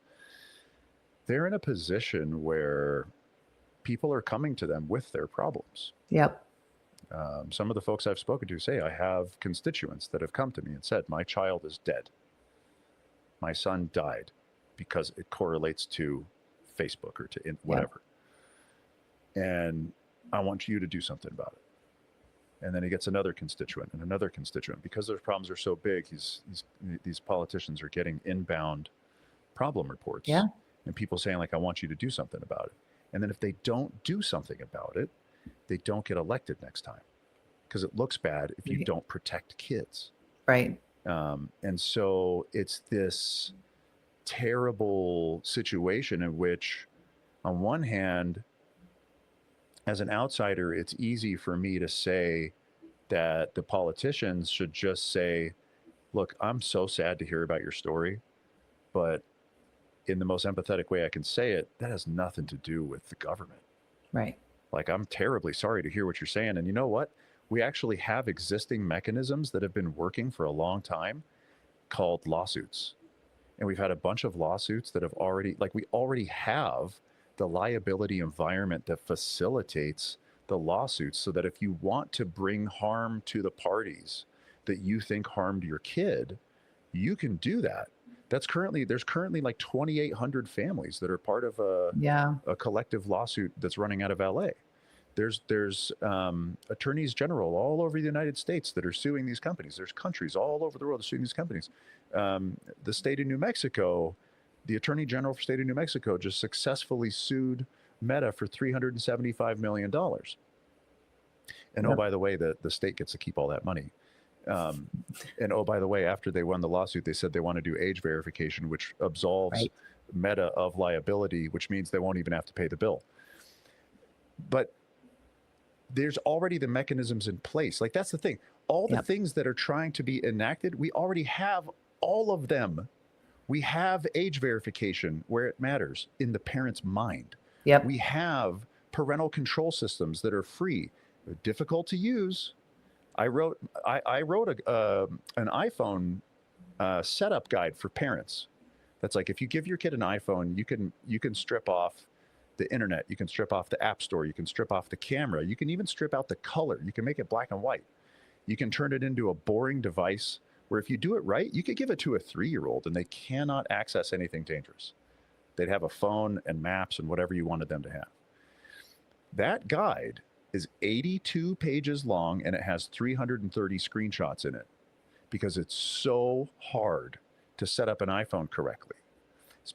they're in a position where people are coming to them with their problems. Yep. Some of the folks I've spoken to say, I have constituents that have come to me and said, my child is dead. My son died because it correlates to Facebook or to whatever. Yep. And I want you to do something about it. And then he gets another constituent and another constituent. Because their problems are so big, these politicians are getting inbound problem reports. Yeah. And people saying, like, I want you to do something about it. And then if they don't do something about it, they don't get elected next time. Because it looks bad if you don't protect kids. Right. And so it's this terrible situation in which, on one hand, as an outsider, it's easy for me to say that the politicians should just say, look, I'm so sad to hear about your story, but in the most empathetic way I can say it, that has nothing to do with the government. Right. Like, I'm terribly sorry to hear what you're saying. And you know what? We actually have existing mechanisms that have been working for a long time called lawsuits. And we've had a bunch of lawsuits that have already, like, we already have the liability environment that facilitates the lawsuits, so that if you want to bring harm to the parties that you think harmed your kid, you can do that. There's currently like 2,800 families that are part of a collective lawsuit that's running out of LA. There's attorneys general all over the United States that are suing these companies. There's countries all over the world that are suing these companies. The state of New Mexico, the attorney general for state of New Mexico just successfully sued Meta for $375 million. And oh, by the way, the state gets to keep all that money. And oh, by the way, after they won the lawsuit, they said they want to do age verification, which absolves Meta of liability, which means they won't even have to pay the bill. But there's already the mechanisms in place. Like, that's the thing. All the things that are trying to be enacted, we already have all of them. We have age verification where it matters, in the parent's mind. Yep. We have parental control systems that are free. They're difficult to use. I wrote an iPhone setup guide for parents. That's like, if you give your kid an iPhone, you can strip off the internet, you can strip off the app store, you can strip off the camera, you can even strip out the color, you can make it black and white. You can turn it into a boring device where if you do it right, you could give it to a 3-year-old and they cannot access anything dangerous. They'd have a phone and maps and whatever you wanted them to have. That guide is 82 pages long and it has 330 screenshots in it because it's so hard to set up an iPhone correctly.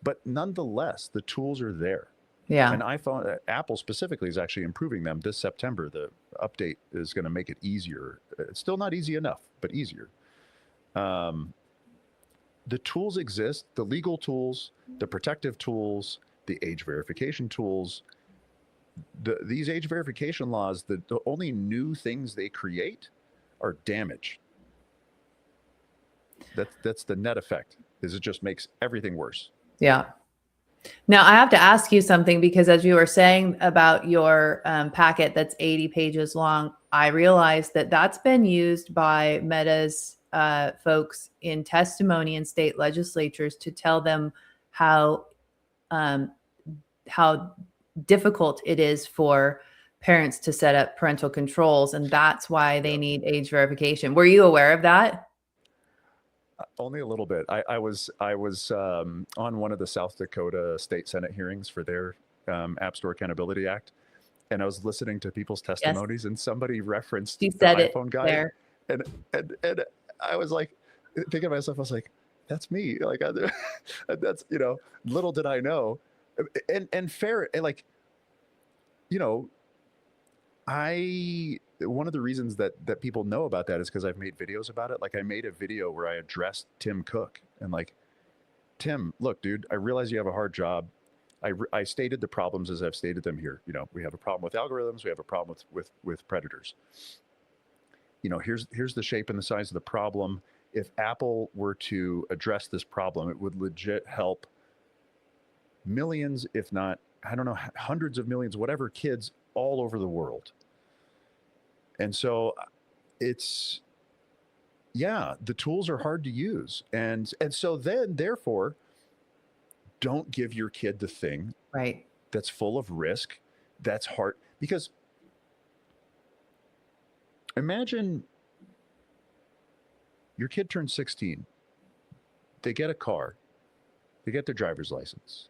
But nonetheless, the tools are there. Yeah. And iPhone, Apple specifically is actually improving them. This September, the update is going to make it easier. It's still not easy enough, but easier. The tools exist, the legal tools, the protective tools, the age verification tools. These age verification laws, the only new things they create are damage. That's the net effect, is it just makes everything worse. Yeah. Now I have to ask you something, because as you were saying about your packet that's 80 pages long, I realized that that's been used by Meta's folks in testimony in state legislatures to tell them how difficult it is for parents to set up parental controls, and that's why they need age verification. Were you aware of that? Only a little bit. I was on one of the South Dakota State Senate hearings for their App Store Accountability Act, and I was listening to people's testimonies, and somebody referenced the iPhone guide, there. and I was like, thinking to myself, I was like, that's me. Like, that's, little did I know, and fair, and like, one of the reasons that people know about that is because I've made videos about it. Like, I made a video where I addressed Tim Cook and like, Tim, look, dude, I realize you have a hard job. I stated the problems as I've stated them here. We have a problem with algorithms. We have a problem with predators. Here's the shape and the size of the problem. If Apple were to address this problem, it would legit help millions, if not, I don't know, hundreds of millions, whatever, kids all over the world. And so it's, the tools are hard to use. And so then, therefore, don't give your kid the thing right that's full of risk, that's hard. Because imagine your kid turns 16, they get a car, they get their driver's license.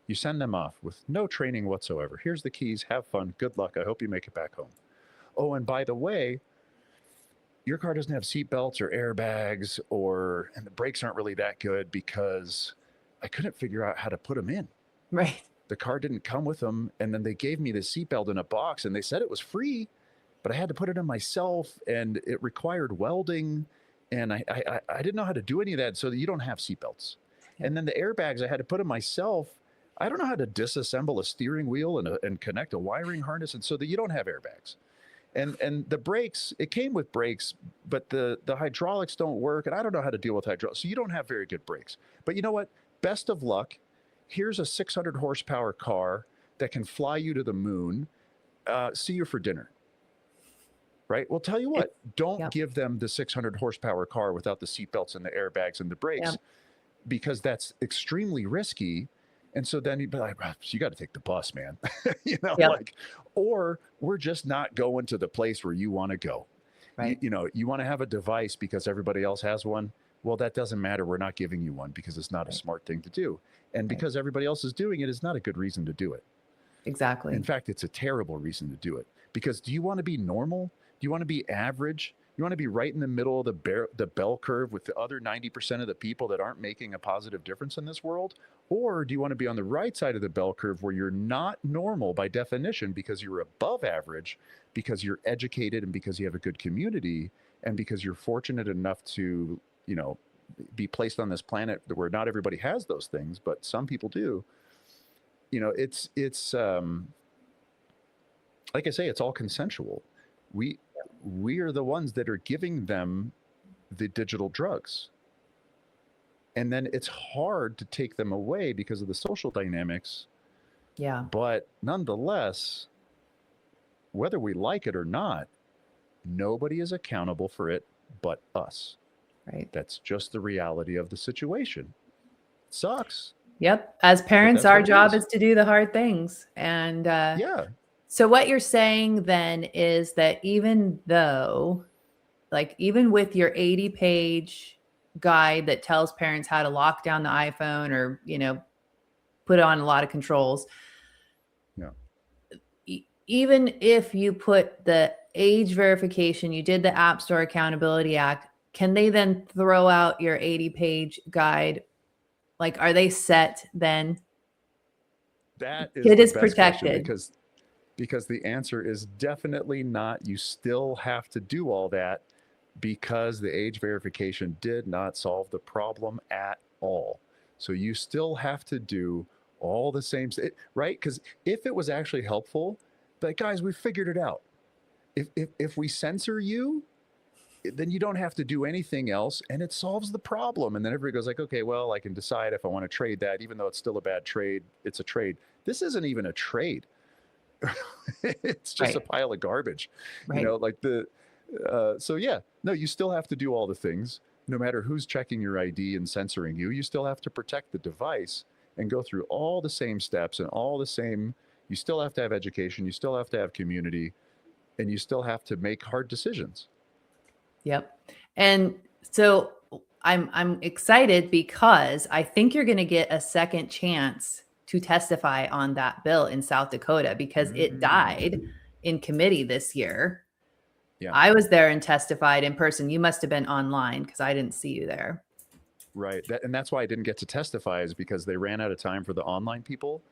You send them off with no training whatsoever. Here's the keys, have fun, good luck, I hope you make it back home. Oh, and by the way, your car doesn't have seat belts or airbags, and the brakes aren't really that good because I couldn't figure out how to put them in. Right. The car didn't come with them, and then they gave me the seatbelt in a box, and they said it was free, but I had to put it in myself, and it required welding, and I didn't know how to do any of that, so you don't have seatbelts. Yeah. And then the airbags I had to put in myself. I don't know how to disassemble a steering wheel and connect a wiring harness, and so that you don't have airbags. And the brakes, it came with brakes, but the hydraulics don't work, and I don't know how to deal with hydraulics. So you don't have very good brakes. But you know what? Best of luck. Here's a 600 horsepower car that can fly you to the moon. See you for dinner. Right? Well, tell you what, don't give them the 600 horsepower car without the seatbelts and the airbags and the brakes, because that's extremely risky. And so then you'd be like, you got to take the bus, man. Or we're just not going to the place where you want to go. Right. You want to have a device because everybody else has one. Well, that doesn't matter. We're not giving you one because it's not a smart thing to do. And because everybody else is doing it is not a good reason to do it. Exactly. In fact, it's a terrible reason to do it. Because do you want to be normal? Do you want to be average? You want to be right in the middle of the bell curve with the other 90% of the people that aren't making a positive difference in this world? Or do you want to be on the right side of the bell curve where you're not normal by definition because you're above average, because you're educated and because you have a good community and because you're fortunate enough to, be placed on this planet where not everybody has those things, but some people do. It's like I say, it's all consensual. We are the ones that are giving them the digital drugs. And then it's hard to take them away because of the social dynamics. Yeah. But nonetheless, whether we like it or not, nobody is accountable for it but us. Right. That's just the reality of the situation. It sucks. Yep. As But parents, that's our what it job is. is to do the hard things. And Yeah. so what you're saying then is that even though, like, even with your 80-page guide that tells parents how to lock down the iPhone or, put on a lot of controls, Yeah. even if you put the age verification, you did the App Store Accountability Act, can they then throw out your 80-page guide? Like, are they set then? That is Kid the is best question, protected. because the answer is definitely not. You still have to do all that, because the age verification did not solve the problem at all. So you still have to do all the same, right? Because if it was actually helpful, but guys, we figured it out. If we censor you, then you don't have to do anything else, and it solves the problem. And then everybody goes like, okay, well, I can decide if I want to trade that, even though it's still a bad trade. It's a trade. This isn't even a trade. It's just a Right. pile of garbage, Right. like so yeah, no, you still have to do all the things, no matter who's checking your ID and censoring you. You still have to protect the device and go through all the same steps and all the same. You still have to have education. You still have to have community, and you still have to make hard decisions. Yep. And so I'm excited because I think you're going to get a second chance to testify on that bill in South Dakota because it died in committee this year. Yeah. I was there and testified in person. You must have been online because I didn't see you there. Right. And that's why I didn't get to testify, is because they ran out of time for the online people.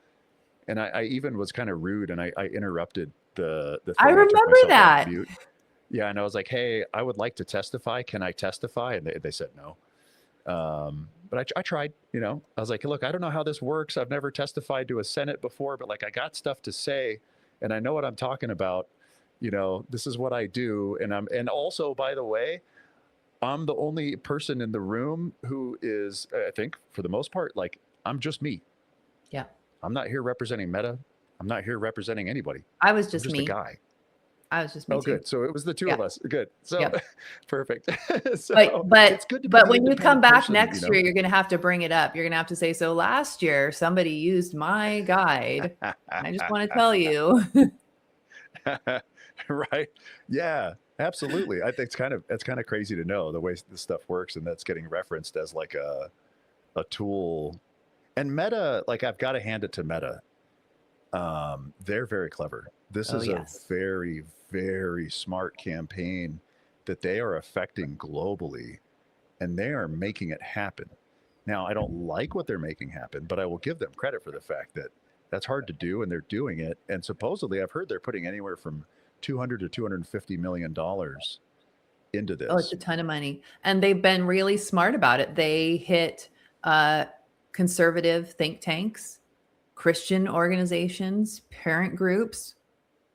And I even was kind of rude, and I interrupted the I thing. I took remember myself off that. mute. Yeah, and I was like, "Hey, I would like to testify. Can I testify?" And they said no. But I tried. I was like, "Look, I don't know how this works. I've never testified to a Senate before, but like, I got stuff to say, and I know what I'm talking about. This is what I do, and also, by the way, I'm the only person in the room who is, I think, for the most part, like, I'm just me. Yeah. I'm not here representing Meta. I'm not here representing anybody. I was I'm just just a me. guy." I was just me Oh, too. good. So it was the two Yeah. of us. Good. So Yep. perfect. But So but it's good to be but the when you come independent back person, next year, you're going to have to bring it up. You're going to have to say, so last year somebody used my guide. I just want to tell you. Right. Yeah, absolutely. I think it's kind of crazy to know the way this stuff works, and that's getting referenced as like a tool. And Meta, like, I've got to hand it to Meta. They're very clever. This Oh, is a yes. very, very smart campaign that they are affecting globally, and they are making it happen. Now, I don't like what they're making happen, but I will give them credit for the fact that that's hard to do, and they're doing it. And supposedly, I've heard they're putting anywhere from 200 to 250 million dollars into Oh, it's this. a ton of money. And they've been really smart about it. They hit uh, conservative think tanks, Christian organizations, parent groups,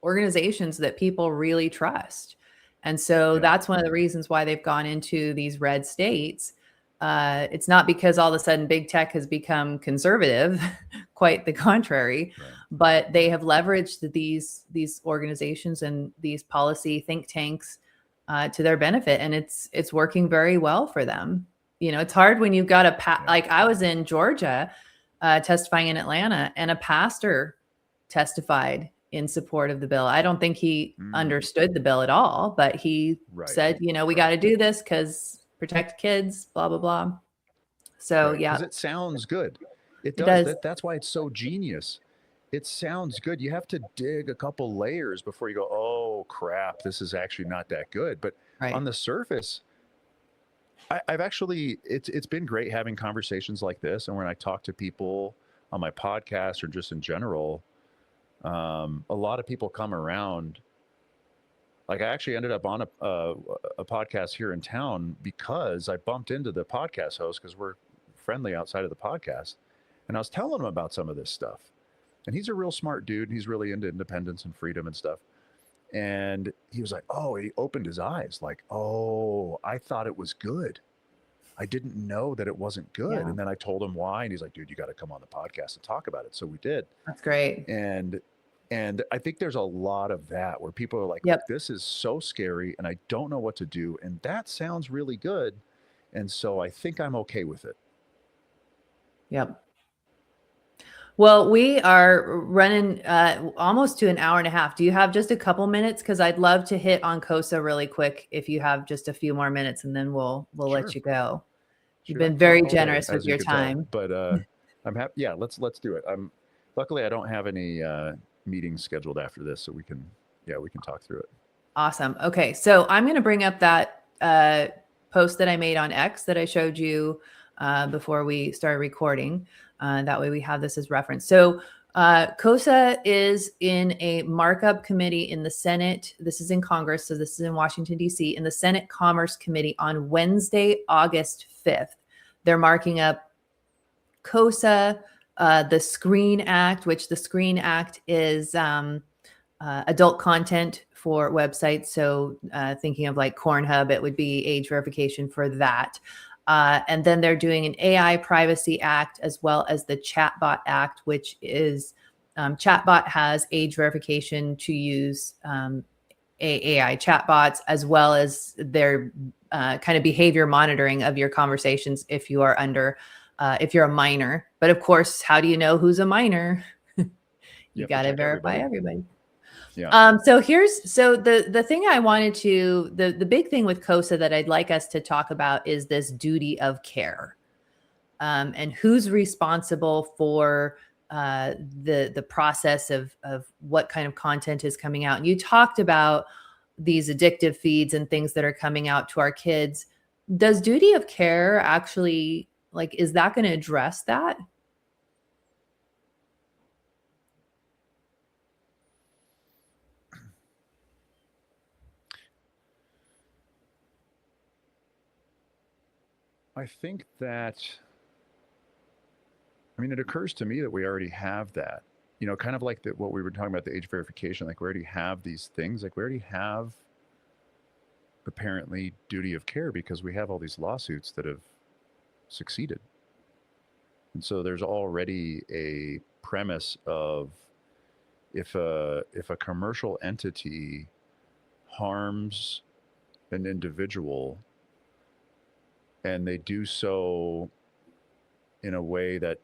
organizations that people really trust. And so Yeah, that's one of the reasons why they've gone into these red states. It's not because all of a sudden big tech has become conservative, quite the contrary, right, but they right. have leveraged these organizations and these policy think tanks to their benefit, and it's working very well for them. It's hard when you've got Yeah. like I was in Georgia testifying in Atlanta, and a pastor testified in support of the bill. I don't think he Mm, understood the bill at all, but he right, said, we got right, to do this because protect kids, blah, blah, blah. So, right. yeah, Because it sounds good. It it does. does. That's why it's so genius. It sounds good. You have to dig a couple layers before you go, oh crap, this is actually not that good. But on Right. the surface, I've actually, it's been great having conversations like this, and when I talk to people on my podcast or just in general, a lot of people come around. Like, I actually ended up on a podcast here in town because I bumped into the podcast host, because we're friendly outside of the podcast, and I was telling him about some of this stuff. And he's a real smart dude, and he's really into independence and freedom and stuff. And he was like, "Oh," he opened his eyes, like, "Oh, I thought it was good. I didn't know that it wasn't good." Yeah, And then I told him why, and he's like, "Dude, you got to come on the podcast and talk about it." So we did. that's great. And I think there's a lot of that where people are like, Yep. "Look, this is so scary, and I don't know what to do, and that sounds really good, and so I think I'm okay with it." Yep. Well, we are running almost to an hour and a half. Do you have just a couple minutes? Because I'd love to hit on KOSA really quick if you have just a few more minutes, and then we'll let Sure. you go. You've Sure. been All, very all day, generous with as you your could tell. time. But I'm happy. Yeah, let's do it. I'm luckily I don't have any meetings scheduled after this, so we can talk through it. Awesome. Okay, so I'm going to bring up that post that I made on X that I showed you before we started recording. That way we have this as reference. So KOSA is in a markup committee in the Senate. This is in Congress, so this is in Washington, D.C., in the Senate Commerce Committee on Wednesday, August 5th. They're marking up KOSA, the Screen Act, which the Screen Act is adult content for websites. So thinking of like Cornhub, it would be age verification for that. And then they're doing an AI Privacy Act as well as the Chatbot Act, which is Chatbot has age verification to use AI chatbots as well as their kind of behavior monitoring of your conversations if you are under, if you're a minor. But of course, how do you know who's a minor? You got to verify everybody. Yeah. So the thing I wanted to, the big thing with KOSA that I'd like us to talk about is this duty of care, and who's responsible for the process of what kind of content is coming out. And you talked about these addictive feeds and things that are coming out to our kids. Does duty of care actually, like, is that going to address that? I think that, I mean, it occurs to me that we already have that, kind of like what we were talking about, the age verification, like we already have these things, like we already have apparently duty of care because we have all these lawsuits that have succeeded. And so there's already a premise of if a commercial entity harms an individual and they do so in a way that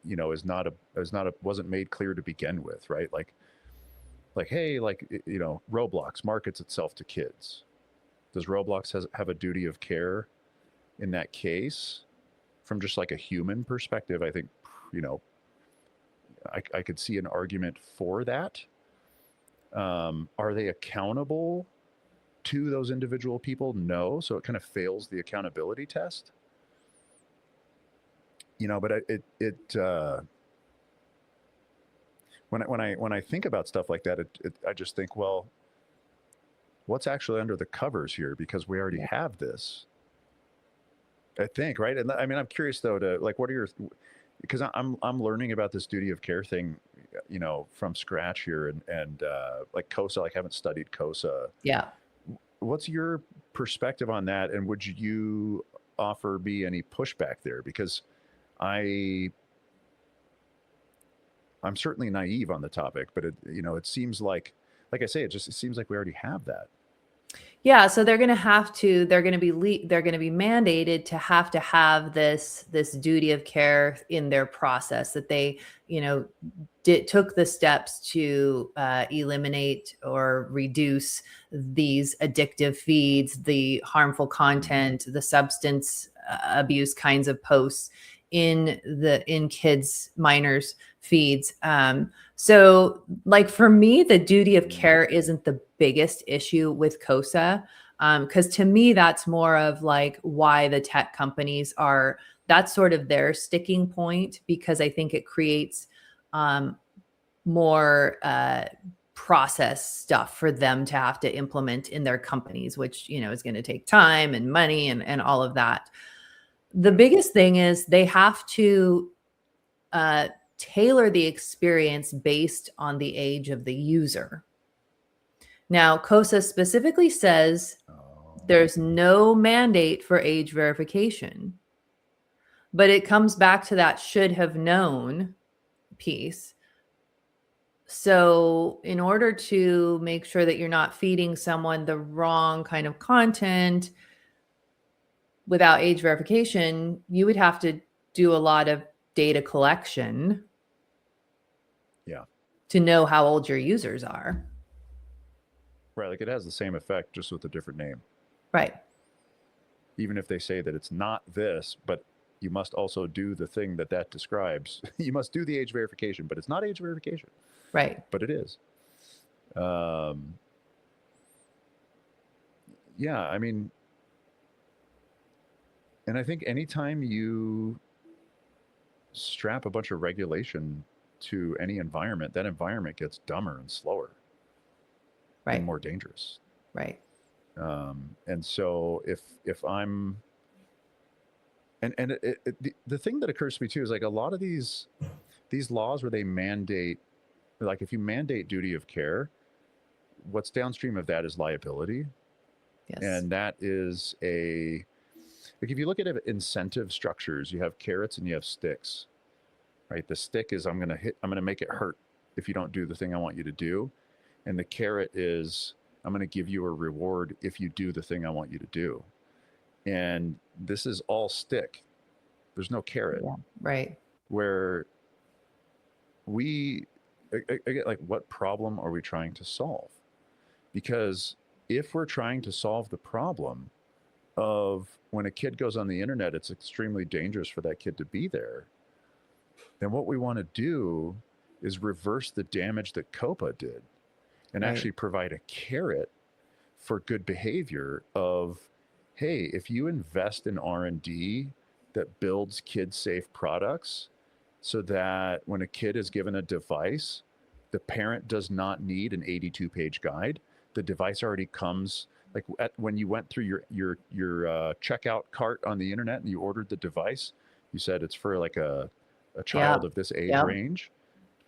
wasn't made clear to begin with, right? Like hey, Roblox markets itself to kids. Does Roblox have a duty of care in that case? From just like a human perspective, I think I could see an argument for that. Are they accountable to those individual people? No. So it kind of fails the accountability test. But when I think about stuff like that, I just think, well, what's actually under the covers here? Because we already have this, I think, right? And I mean, I'm curious though to like, what are your, because I'm learning about this duty of care thing, from scratch here, and like KOSA, like I haven't studied KOSA. Yeah. What's your perspective on that? And would you offer me any pushback there? Because I'm certainly naive on the topic, but it seems like I say, it seems like we already have that. Yeah, so they're going to be mandated to have this duty of care in their process, that they, took the steps to eliminate or reduce these addictive feeds, the harmful content, the substance abuse kinds of posts in kids, minors feeds. So like for me, the duty of care isn't the biggest issue with KOSA. Because to me, that's more of like why the tech companies that's sort of their sticking point, because I think it creates more process stuff for them to have to implement in their companies, which, is going to take time and money and all of that. The biggest thing is they have to tailor the experience based on the age of the user. Now, KOSA specifically says there's no mandate for age verification, but it comes back to that should have known piece. So in order to make sure that you're not feeding someone the wrong kind of content without age verification, you would have to do a lot of data collection Yeah. to know how old your users are. Right. Like it has the same effect, just with a different name. Right. Even if they say that it's not this, but you must also do the thing that that describes. You must do the age verification, but it's not age verification. Right. But it is. Yeah, I mean, and I think anytime you strap a bunch of regulation to any environment, that environment gets dumber and slower and Right. more dangerous. Right. And so if I'm and the thing that occurs to me too is like a lot of these laws where they mandate, like if you mandate duty of care, what's downstream of that is liability. Yes. And that is a, like if you look at incentive structures, you have carrots and you have sticks, right? The stick is I'm going to make it hurt if you don't do the thing I want you to do. And the carrot is I'm going to give you a reward if you do the thing I want you to do. And this is all stick. There's no carrot. Yeah. Right. Where we, again, like what problem are we trying to solve? Because if we're trying to solve the problem of when a kid goes on the internet, it's extremely dangerous for that kid to be there, then what we want to do is reverse the damage that COPA did and Right. actually provide a carrot for good behavior of, hey, if you invest in R&D that builds kid-safe products so that when a kid is given a device, the parent does not need an 82-page guide. The device already comes, like when you went through your checkout cart on the internet and you ordered the device, you said it's for like a child of this age range,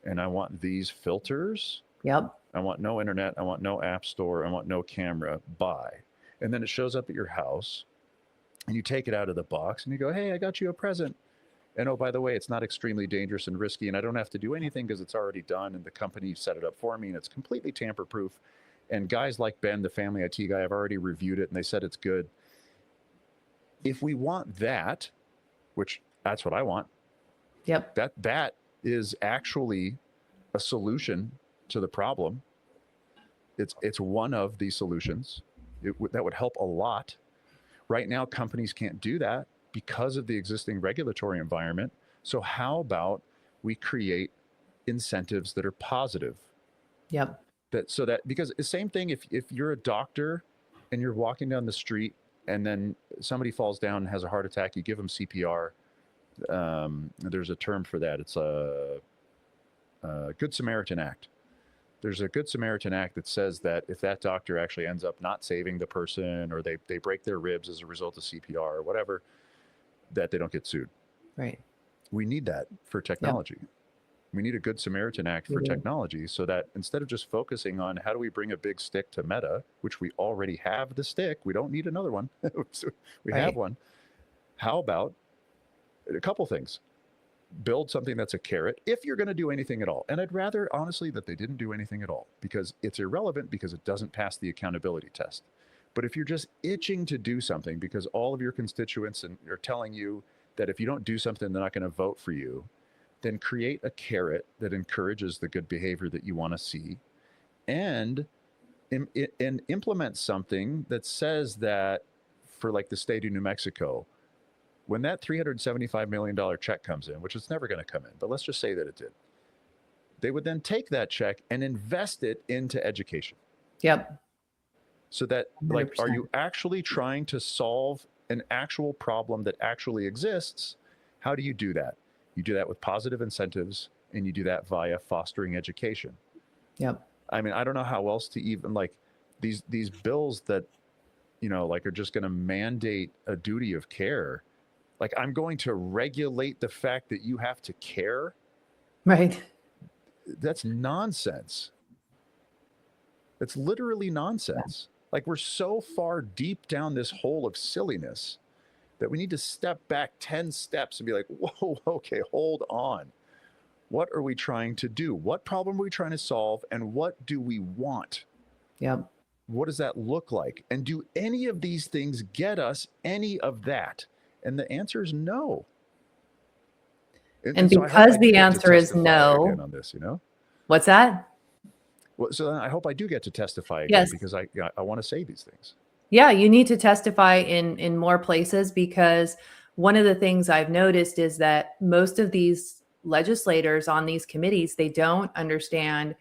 and I want these filters. Yep. I want no internet. I want no app store. I want no camera. Buy. And then it shows up at your house, and you take it out of the box, and you go, hey, I got you a present. And oh, by the way, it's not extremely dangerous and risky, and I don't have to do anything because it's already done, and the company set it up for me, and it's completely tamper-proof. And guys like Ben, the family IT guy, have already reviewed it, and they said it's good. If we want that, which that's what I want, Yep. that is actually a solution to the problem. It's one of the solutions. That would help a lot. Right now, companies can't do that because of the existing regulatory environment. So how about we create incentives that are positive? Yep. So that, because the same thing, if you're a doctor and you're walking down the street and then somebody falls down and has a heart attack, you give them CPR. There's a term for that. It's a Good Samaritan Act. There's a Good Samaritan Act that says that if that doctor actually ends up not saving the person, or they break their ribs as a result of CPR or whatever, that they don't get sued. Right. We need that for technology. Yep. We need a Good Samaritan Act for technology, so that instead of just focusing on how do we bring a big stick to Meta, which we already have the stick, we don't need another one. We have one. How about a couple things? Build something that's a carrot if you're going to do anything at all. And I'd rather, honestly, that they didn't do anything at all, because it's irrelevant, because it doesn't pass the accountability test. But if you're just itching to do something because all of your constituents are telling you that if you don't do something, they're not going to vote for you, then create a carrot that encourages the good behavior that you want to see, and implement something that says that, for like the state of New Mexico, when that $375 million check comes in, which it's never going to come in, but let's just say that it did, they would then take that check and invest it into education. Yep. So that, 100%. Like, are you actually trying to solve an actual problem that actually exists? How do you do that? You do that with positive incentives, and you do that via fostering education. Yep. I mean, I don't know how else to even, like, these bills that, like, are just going to mandate a duty of care. Like, I'm going to regulate the fact that you have to care. Right. That's nonsense. It's literally nonsense. Yeah. Like, we're so far deep down this hole of silliness that we need to step back 10 steps and be like, whoa, okay, hold on. What are we trying to do? What problem are we trying to solve? And what do we want? Yep. What does that look like? And do any of these things get us any of that? And the answer is no. And because the answer is no on this, What's that? Well, so then I hope I do get to testify again Yes. because I want to say these things. Yeah, you need to testify in more places, because one of the things I've noticed is that most of these legislators on these committees, they don't understand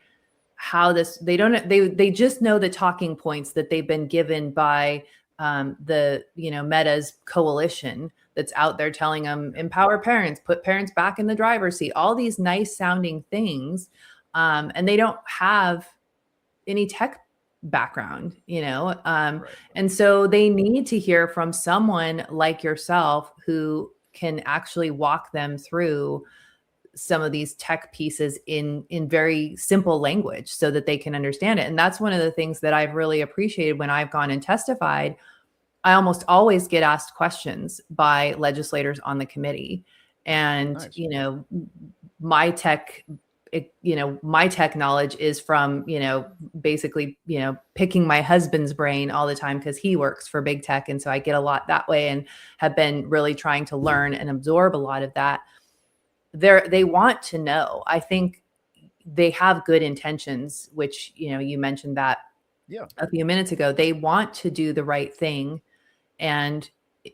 how this, they just know the talking points that they've been given by the Meta's coalition that's out there telling them empower parents, put parents back in the driver's seat, all these nice sounding things, and they don't have any tech background, Right. and so they need to hear from someone like yourself who can actually walk them through some of these tech pieces in very simple language so that they can understand it. And that's one of the things that I've really appreciated when I've gone and testified. I almost always get asked questions by legislators on the committee. And, Nice. my tech, my tech knowledge is from, basically, picking my husband's brain all the time because he works for big tech. And so I get a lot that way and have been really trying to learn and absorb a lot of that. They want to know. I think they have good intentions, which, you mentioned that a few minutes ago. They want to do the right thing. And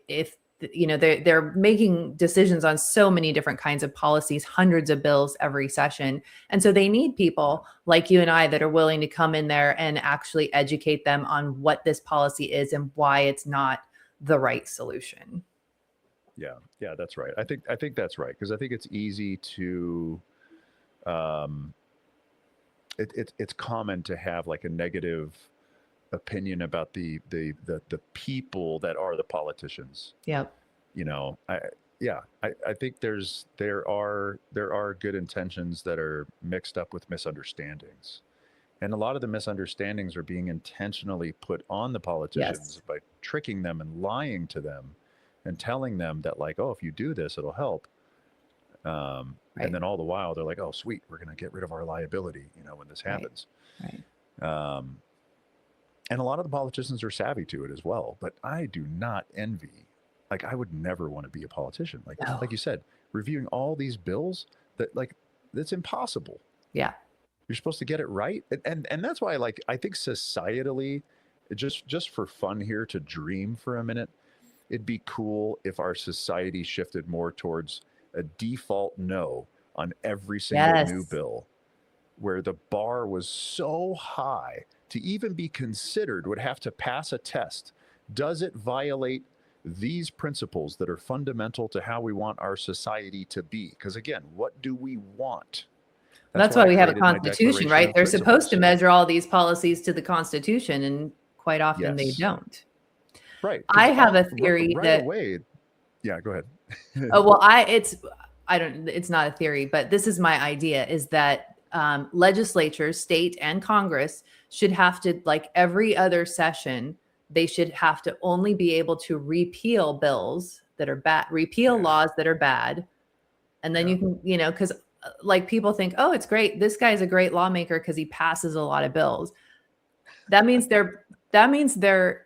if they're making decisions on so many different kinds of policies, hundreds of bills every session. And so they need people like you and I that are willing to come in there and actually educate them on what this policy is and why it's not the right solution. Yeah, that's right. I think that's right, because I think it's easy to, it's common to have like a negative opinion about the people that are the politicians. Yep. I think there are good intentions that are mixed up with misunderstandings. And a lot of the misunderstandings are being intentionally put on the politicians by tricking them and lying to them and telling them that, like, oh, if you do this, it'll help. And then all the while they're like, oh, sweet, we're going to get rid of our liability, when this happens. Right. And a lot of the politicians are savvy to it as well. But I do not envy. Like, I would never want to be a politician. Like you said, reviewing all these bills that's impossible. Yeah. You're supposed to get it right. And that's why, I think societally, just for fun here, to dream for a minute, it'd be cool if our society shifted more towards a default no on every single new bill, where the bar was so high to even be considered would have to pass a test. Does it violate these principles that are fundamental to how we want our society to be? Because again, what do we want? That's why we have a constitution, right? They're supposed to measure all these policies to the Constitution, and quite often they don't. Right. I have a theory that away. Yeah, go ahead. it's not a theory, but this is my idea, is that legislatures, state and Congress, should have to, like every other session, they should have to only be able to repeal bills that are bad, laws that are bad. And then you can, because like people think, oh, it's great, this guy's a great lawmaker because he passes a lot of bills. That means they're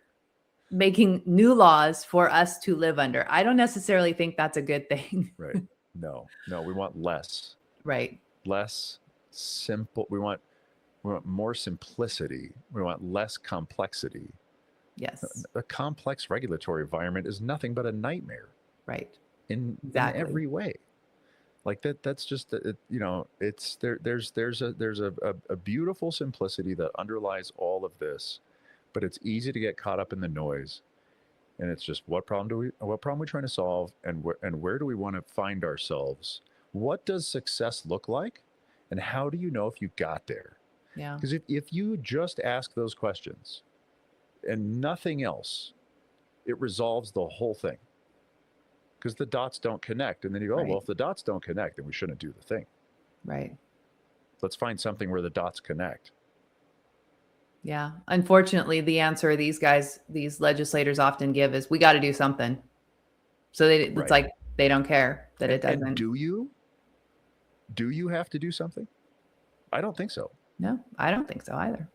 making new laws for us to live under. I don't necessarily think that's a good thing. Right. No, we want less. Right. Less simple. We want more simplicity. We want less complexity. Yes. A complex regulatory environment is nothing but a nightmare. Right. In every way. Like that's just it's there's a beautiful simplicity that underlies all of this, but it's easy to get caught up in the noise. And it's just, what problem are we trying to solve, and where do we want to find ourselves? What does success look like, and how do you know if you got there? Yeah. Because if you just ask those questions and nothing else, it resolves the whole thing. Because the dots don't connect. And then you go, well, if the dots don't connect, then we shouldn't do the thing. Right. Let's find something where the dots connect. Yeah. Unfortunately, the answer these legislators often give is, we got to do something. So it's like they don't care that it doesn't. And do you have to do something? I don't think so. No, I don't think so either.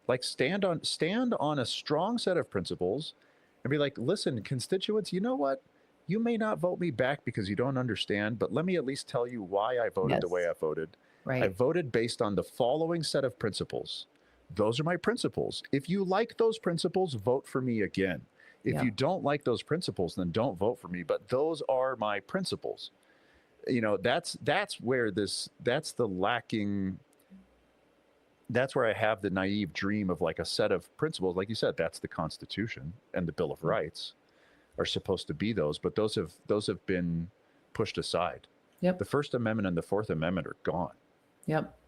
Like, stand on a strong set of principles and be like, listen, constituents, you know what? You may not vote me back because you don't understand, but let me at least tell you why I voted the way I voted. I Right. voted based on the following set of principles. Those are my principles. If you like those principles, vote for me again. If you Yep. don't like those principles, then don't vote for me. But those are my principles. You know, that's where that's the lacking. That's where I have the naive dream of like a set of principles. Like you said, that's the Constitution and the Bill of Rights are supposed to be those, but those have been pushed aside. The Yep. First Amendment and the Fourth Amendment are gone. Yep.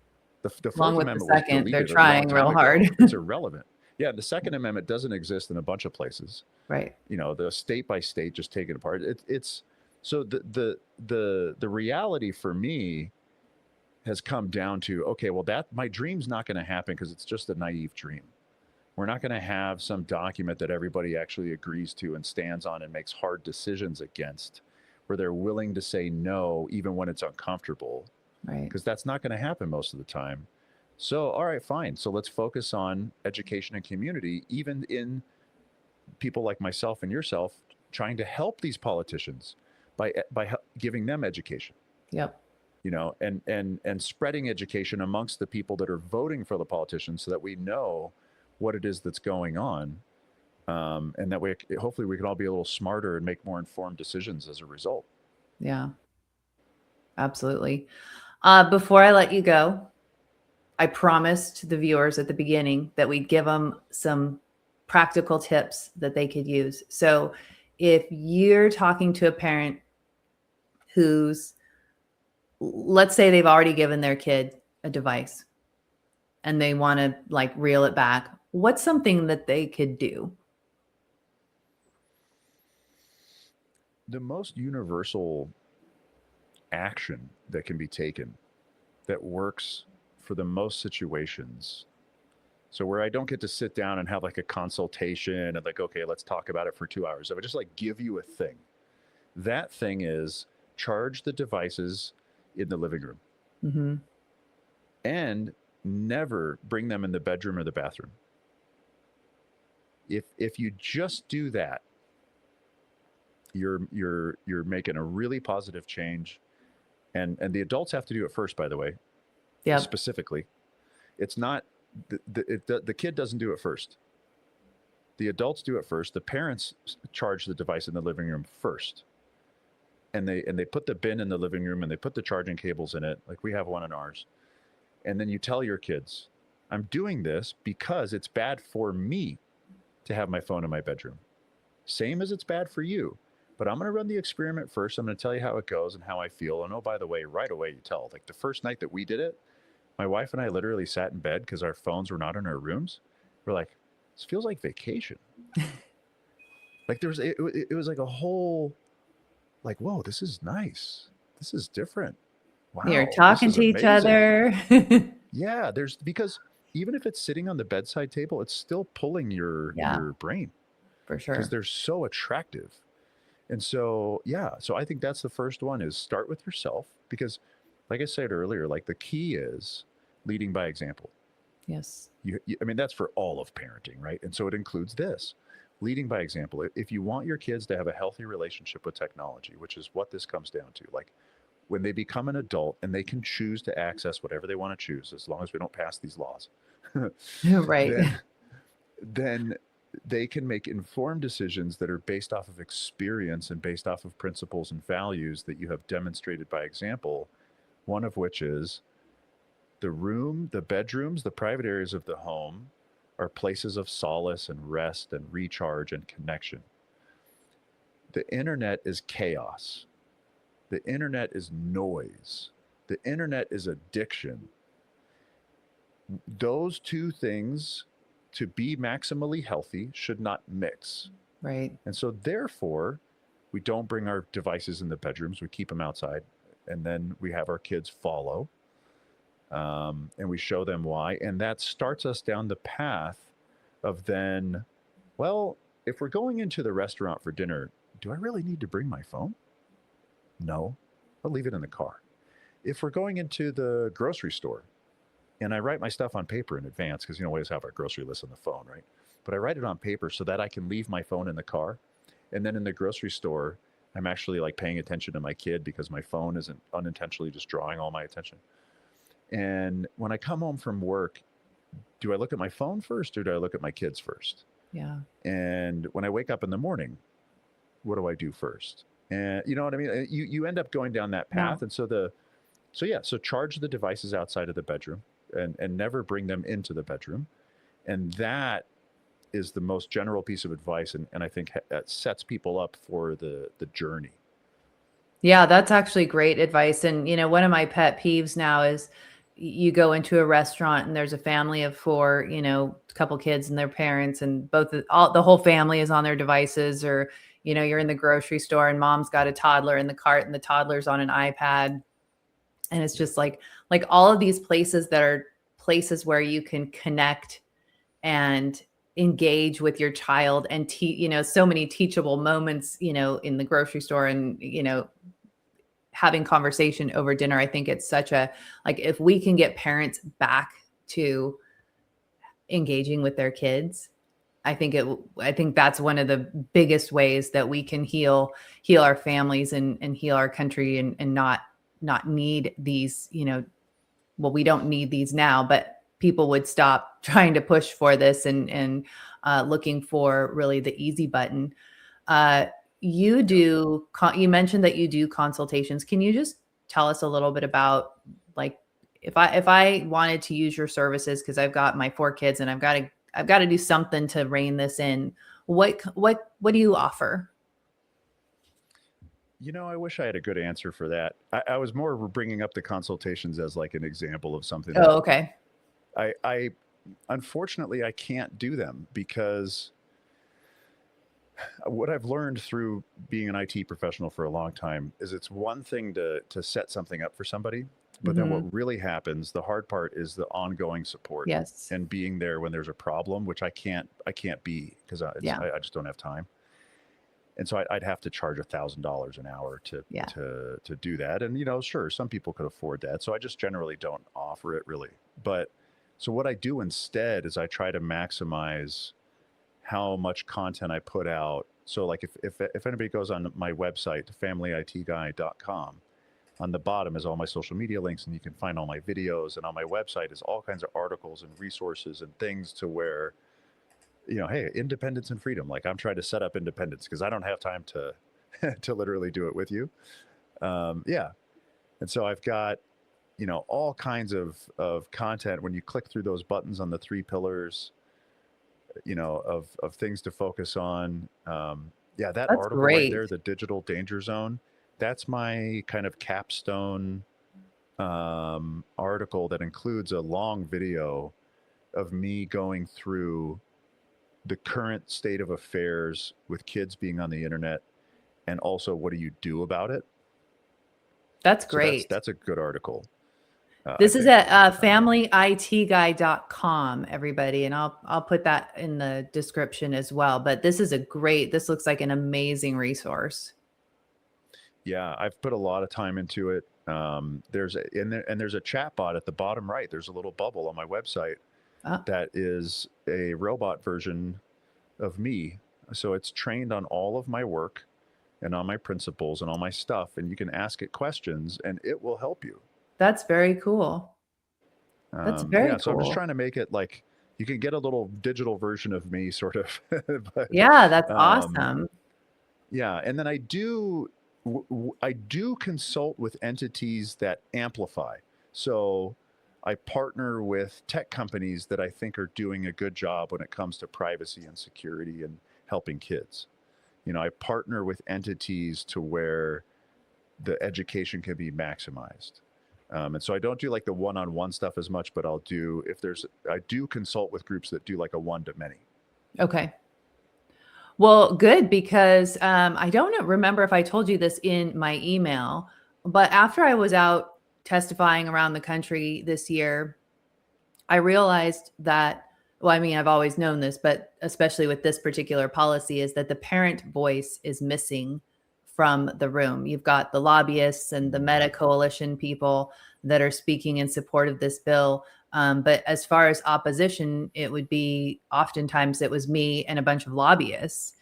The Along Fourth with the Amendment was second, they're deleted a long trying real time hard. ago. It's irrelevant. Yeah, the Second Amendment doesn't exist in a bunch of places. Right. You know, the state by state just take it apart. It's so the reality for me has come down to, okay, well, that my dream's not going to happen because it's just a naive dream. We're not going to have some document that everybody actually agrees to and stands on and makes hard decisions against, where they're willing to say no even when it's uncomfortable, Right. because that's not going to happen most of the time. So, all right, fine. So let's focus on education and community, even in people like myself and yourself, trying to help these politicians by giving them education, Yep. you know, and spreading education amongst the people that are voting for the politicians, so that we know what it is that's going on, and that way hopefully we can all be a little smarter and make more informed decisions as a result. Yeah. Absolutely. Before I let you go, I promised the viewers at the beginning that we'd give them some practical tips that they could use. So if you're talking to a parent who's, let's say they've already given their kid a device and they want to like reel it back, what's something that they could do? The most universal action that can be taken that works for the most situations, so where I don't get to sit down and have like a consultation and like, okay, let's talk about it for 2 hours. I would just like give you a thing. That thing is charge the devices in the living room Mm-hmm. and never bring them in the bedroom or the bathroom. If you just do that, you're making a really positive change. And the adults have to do it first, by the way. Yep. Specifically, it's not the kid doesn't do it first. The adults do it first. The parents charge the device in the living room first, and they put the bin in the living room and they put the charging cables in it, like we have one in ours. And then you tell your kids, I'm doing this because it's bad for me to have my phone in my bedroom, same as it's bad for you. But I'm going to run the experiment first. I'm going to tell you how it goes and how I feel. And oh, by the way, right away you tell. Like the first night that we did it, my wife and I literally sat in bed because our phones were not in our rooms. We're like, this feels like vacation. Like there was, it was like a whole, like, whoa, this is nice. This is different. You're Wow, this talking is to each amazing. other. Yeah, there's because even if it's sitting on the bedside table, it's still pulling Yeah, your brain for because sure. they're so attractive. And so, yeah, so I think that's the first one is start with yourself because, like I said earlier, like the key is leading by example. Yes. I mean, that's for all of parenting, right? And so it includes this leading by example. If you want your kids to have a healthy relationship with technology, which is what this comes down to, like when they become an adult and they can choose to access whatever they want to choose, as long as we don't pass these laws, Right. then then they can make informed decisions that are based off of experience and based off of principles and values that you have demonstrated by example, one of which is the room, the bedrooms, the private areas of the home are places of solace and rest and recharge and connection. The internet is chaos. The internet is noise. The internet is addiction. Those two things, to be maximally healthy, should not mix. Right. And so, therefore, we don't bring our devices in the bedrooms. We keep them outside. And then we have our kids follow. And we show them why. And that starts us down the path of then, well, if we're going into the restaurant for dinner, do I really need to bring my phone? No, I'll leave it in the car. If we're going into the grocery store and I write my stuff on paper in advance, because, you know, we always have our grocery list on the phone, right? But I write it on paper so that I can leave my phone in the car. And then in the grocery store, I'm actually like paying attention to my kid because my phone isn't unintentionally just drawing all my attention. And when I come home from work, do I look at my phone first or do I look at my kids first? Yeah. And when I wake up in the morning, what do I do first? And you know what I mean? You end up going down that No. path. And so charge the devices outside of the bedroom and never bring them into the bedroom. And that is the most general piece of advice. And I think that sets people up for the journey. Yeah, that's actually great advice. And, one of my pet peeves now is you go into a restaurant and there's a family of four, a couple kids and their parents, and the whole family is on their devices, or, you're in the grocery store and mom's got a toddler in the cart and the toddler's on an iPad. And it's just like all of these places that are places where you can connect and engage with your child and so many teachable moments, in the grocery store, and, having conversation over dinner. I think it's such a, like, if we can get parents back to engaging with their kids, I think that's one of the biggest ways that we can heal our families and heal our country, and not need these, well, we don't need these now, but people would stop trying to push for this and looking for really the easy button. You mentioned that you do consultations. Can you just tell us a little bit about, like, if I wanted to use your services, because I've got my four kids and I've got to do something to rein this in. What do you offer? I wish I had a good answer for that. I was more bringing up the consultations as like an example of something that Oh, okay. I unfortunately I can't do them because what I've learned through being an IT professional for a long time is it's one thing to set something up for somebody, but then Hmm. what really happens, the hard part is the ongoing support Yes. and being there when there's a problem, which I can't be because Yeah. I just don't have time. And so I'd have to charge $1,000 an hour to Yeah. to do that. And sure, some people could afford that, so I just generally don't offer it really. But so what I do instead is I try to maximize how much content I put out. So like if anybody goes on my website, familyitguy.com, on the bottom is all my social media links, and you can find all my videos. And on my website is all kinds of articles and resources and things to where, hey, independence and freedom. Like I'm trying to set up independence because I don't have time to to literally do it with you. Yeah, and so I've got all kinds of content. When you click through those buttons on the three pillars, of things to focus on. Yeah, that That's article right there, great. the digital danger zone, that's my kind of capstone article that includes a long video of me going through the current state of affairs with kids being on the internet, and also what do you do about it. That's So that's great. that's a good article, I This is think. at familyitguy.com, everybody. And I'll put that in the description as well. But this looks like an amazing resource. Yeah, I've put a lot of time into it. There's a chat bot at the bottom right. There's a little bubble on my website Uh, that is a robot version of me. So it's trained on all of my work and on my principles and all my stuff. And you can ask it questions and it will help you. that's very cool. That's very Yeah. So I'm just cool. trying to make it like you can get a little digital version of me, sort of. but Yeah, that's um, awesome. yeah. And then I do consult with entities that amplify. So I partner with tech companies that I think are doing a good job when it comes to privacy and security and helping kids. I partner with entities to where the education can be maximized. And so I don't do like the one-on-one stuff as much, but I do consult with groups that do like a one to many. Okay. Well, good, because I don't remember if I told you this in my email, but after I was out testifying around the country this year, I realized that, well, I mean, I've always known this, but especially with this particular policy, is that the parent voice is missing from the room. You've got the lobbyists and the Meta Coalition people that are speaking in support of this bill. But as far as opposition, it would be oftentimes it was me and a bunch of lobbyists.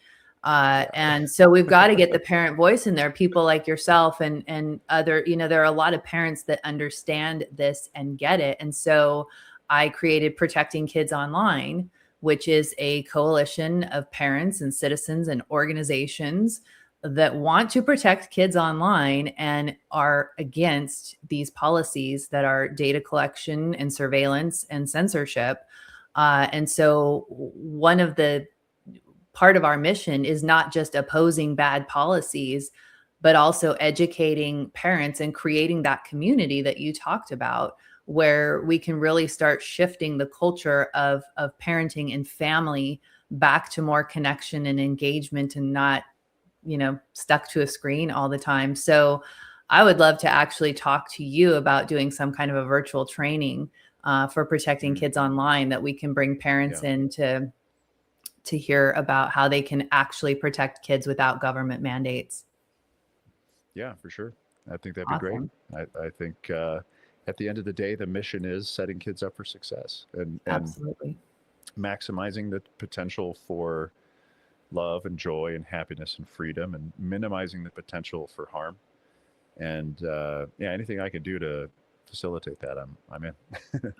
And so we've got to get the parent voice in there, people like yourself and other, there are a lot of parents that understand this and get it. And so I created Protecting Kids Online, which is a coalition of parents and citizens and organizations that want to protect kids online and are against these policies that are data collection and surveillance and censorship. And so one of the part of our mission is not just opposing bad policies, but also educating parents and creating that community that you talked about, where we can really start shifting the culture of parenting and family back to more connection and engagement and not, stuck to a screen all the time. So I would love to actually talk to you about doing some kind of a virtual training for Protecting Kids Online that we can bring parents in to hear about how they can actually protect kids without government mandates. Yeah, for sure. I think that'd be great. I think at the end of the day, the mission is setting kids up for success and Absolutely maximizing the potential for love and joy and happiness and freedom, and minimizing the potential for harm. And anything I can do to facilitate that, I'm in.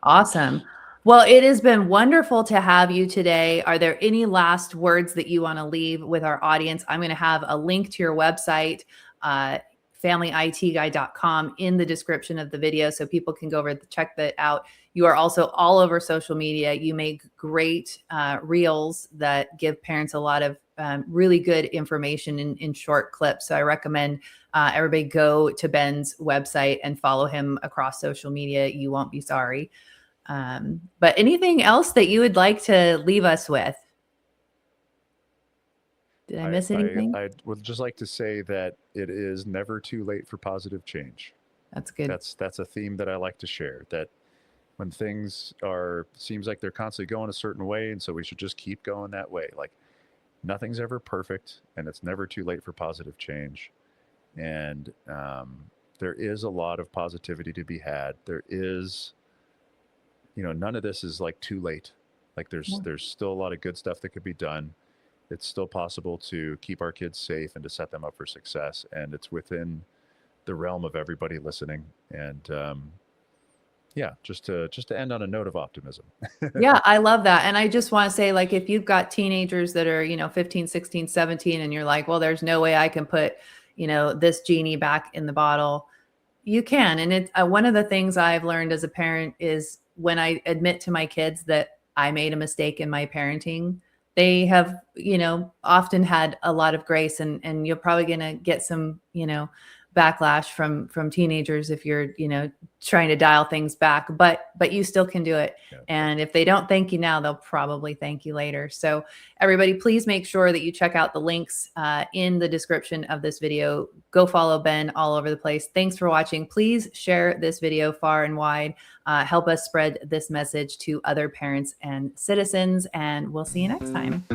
Awesome. Well, it has been wonderful to have you today. Are there any last words that you want to leave with our audience? I'm going to have a link to your website, familyitguy.com, in the description of the video, so people can go over check that out. You are also all over social media. You make great reels that give parents a lot of really good information in short clips. So I recommend everybody go to Ben's website and follow him across social media. You won't be sorry. But anything else that you would like to leave us with? Did I miss anything? I would just like to say that it is never too late for positive change. That's good. That's a theme that I like to share, that when things seems like they're constantly going a certain way, and so we should just keep going that way. Like, nothing's ever perfect, and it's never too late for positive change. And there is a lot of positivity to be had. There is, none of this is like too late. Like there's still a lot of good stuff that could be done. It's still possible to keep our kids safe and to set them up for success. And it's within the realm of everybody listening. And just to end on a note of optimism. Yeah, I love that. And I just want to say, like, if you've got teenagers that are, 15, 16, 17, and you're like, well, there's no way I can put, this genie back in the bottle, you can. And it's one of the things I've learned as a parent is when I admit to my kids that I made a mistake in my parenting, they have, often had a lot of grace, and you're probably going to get some, backlash from teenagers if you're, trying to dial things back, but you still can do it. Yeah. And if they don't thank you now, they'll probably thank you later. So everybody, please make sure that you check out the links in the description of this video. Go follow Ben all over the place. Thanks for watching. Please share this video far and wide. Help us spread this message to other parents and citizens, and we'll see you next time.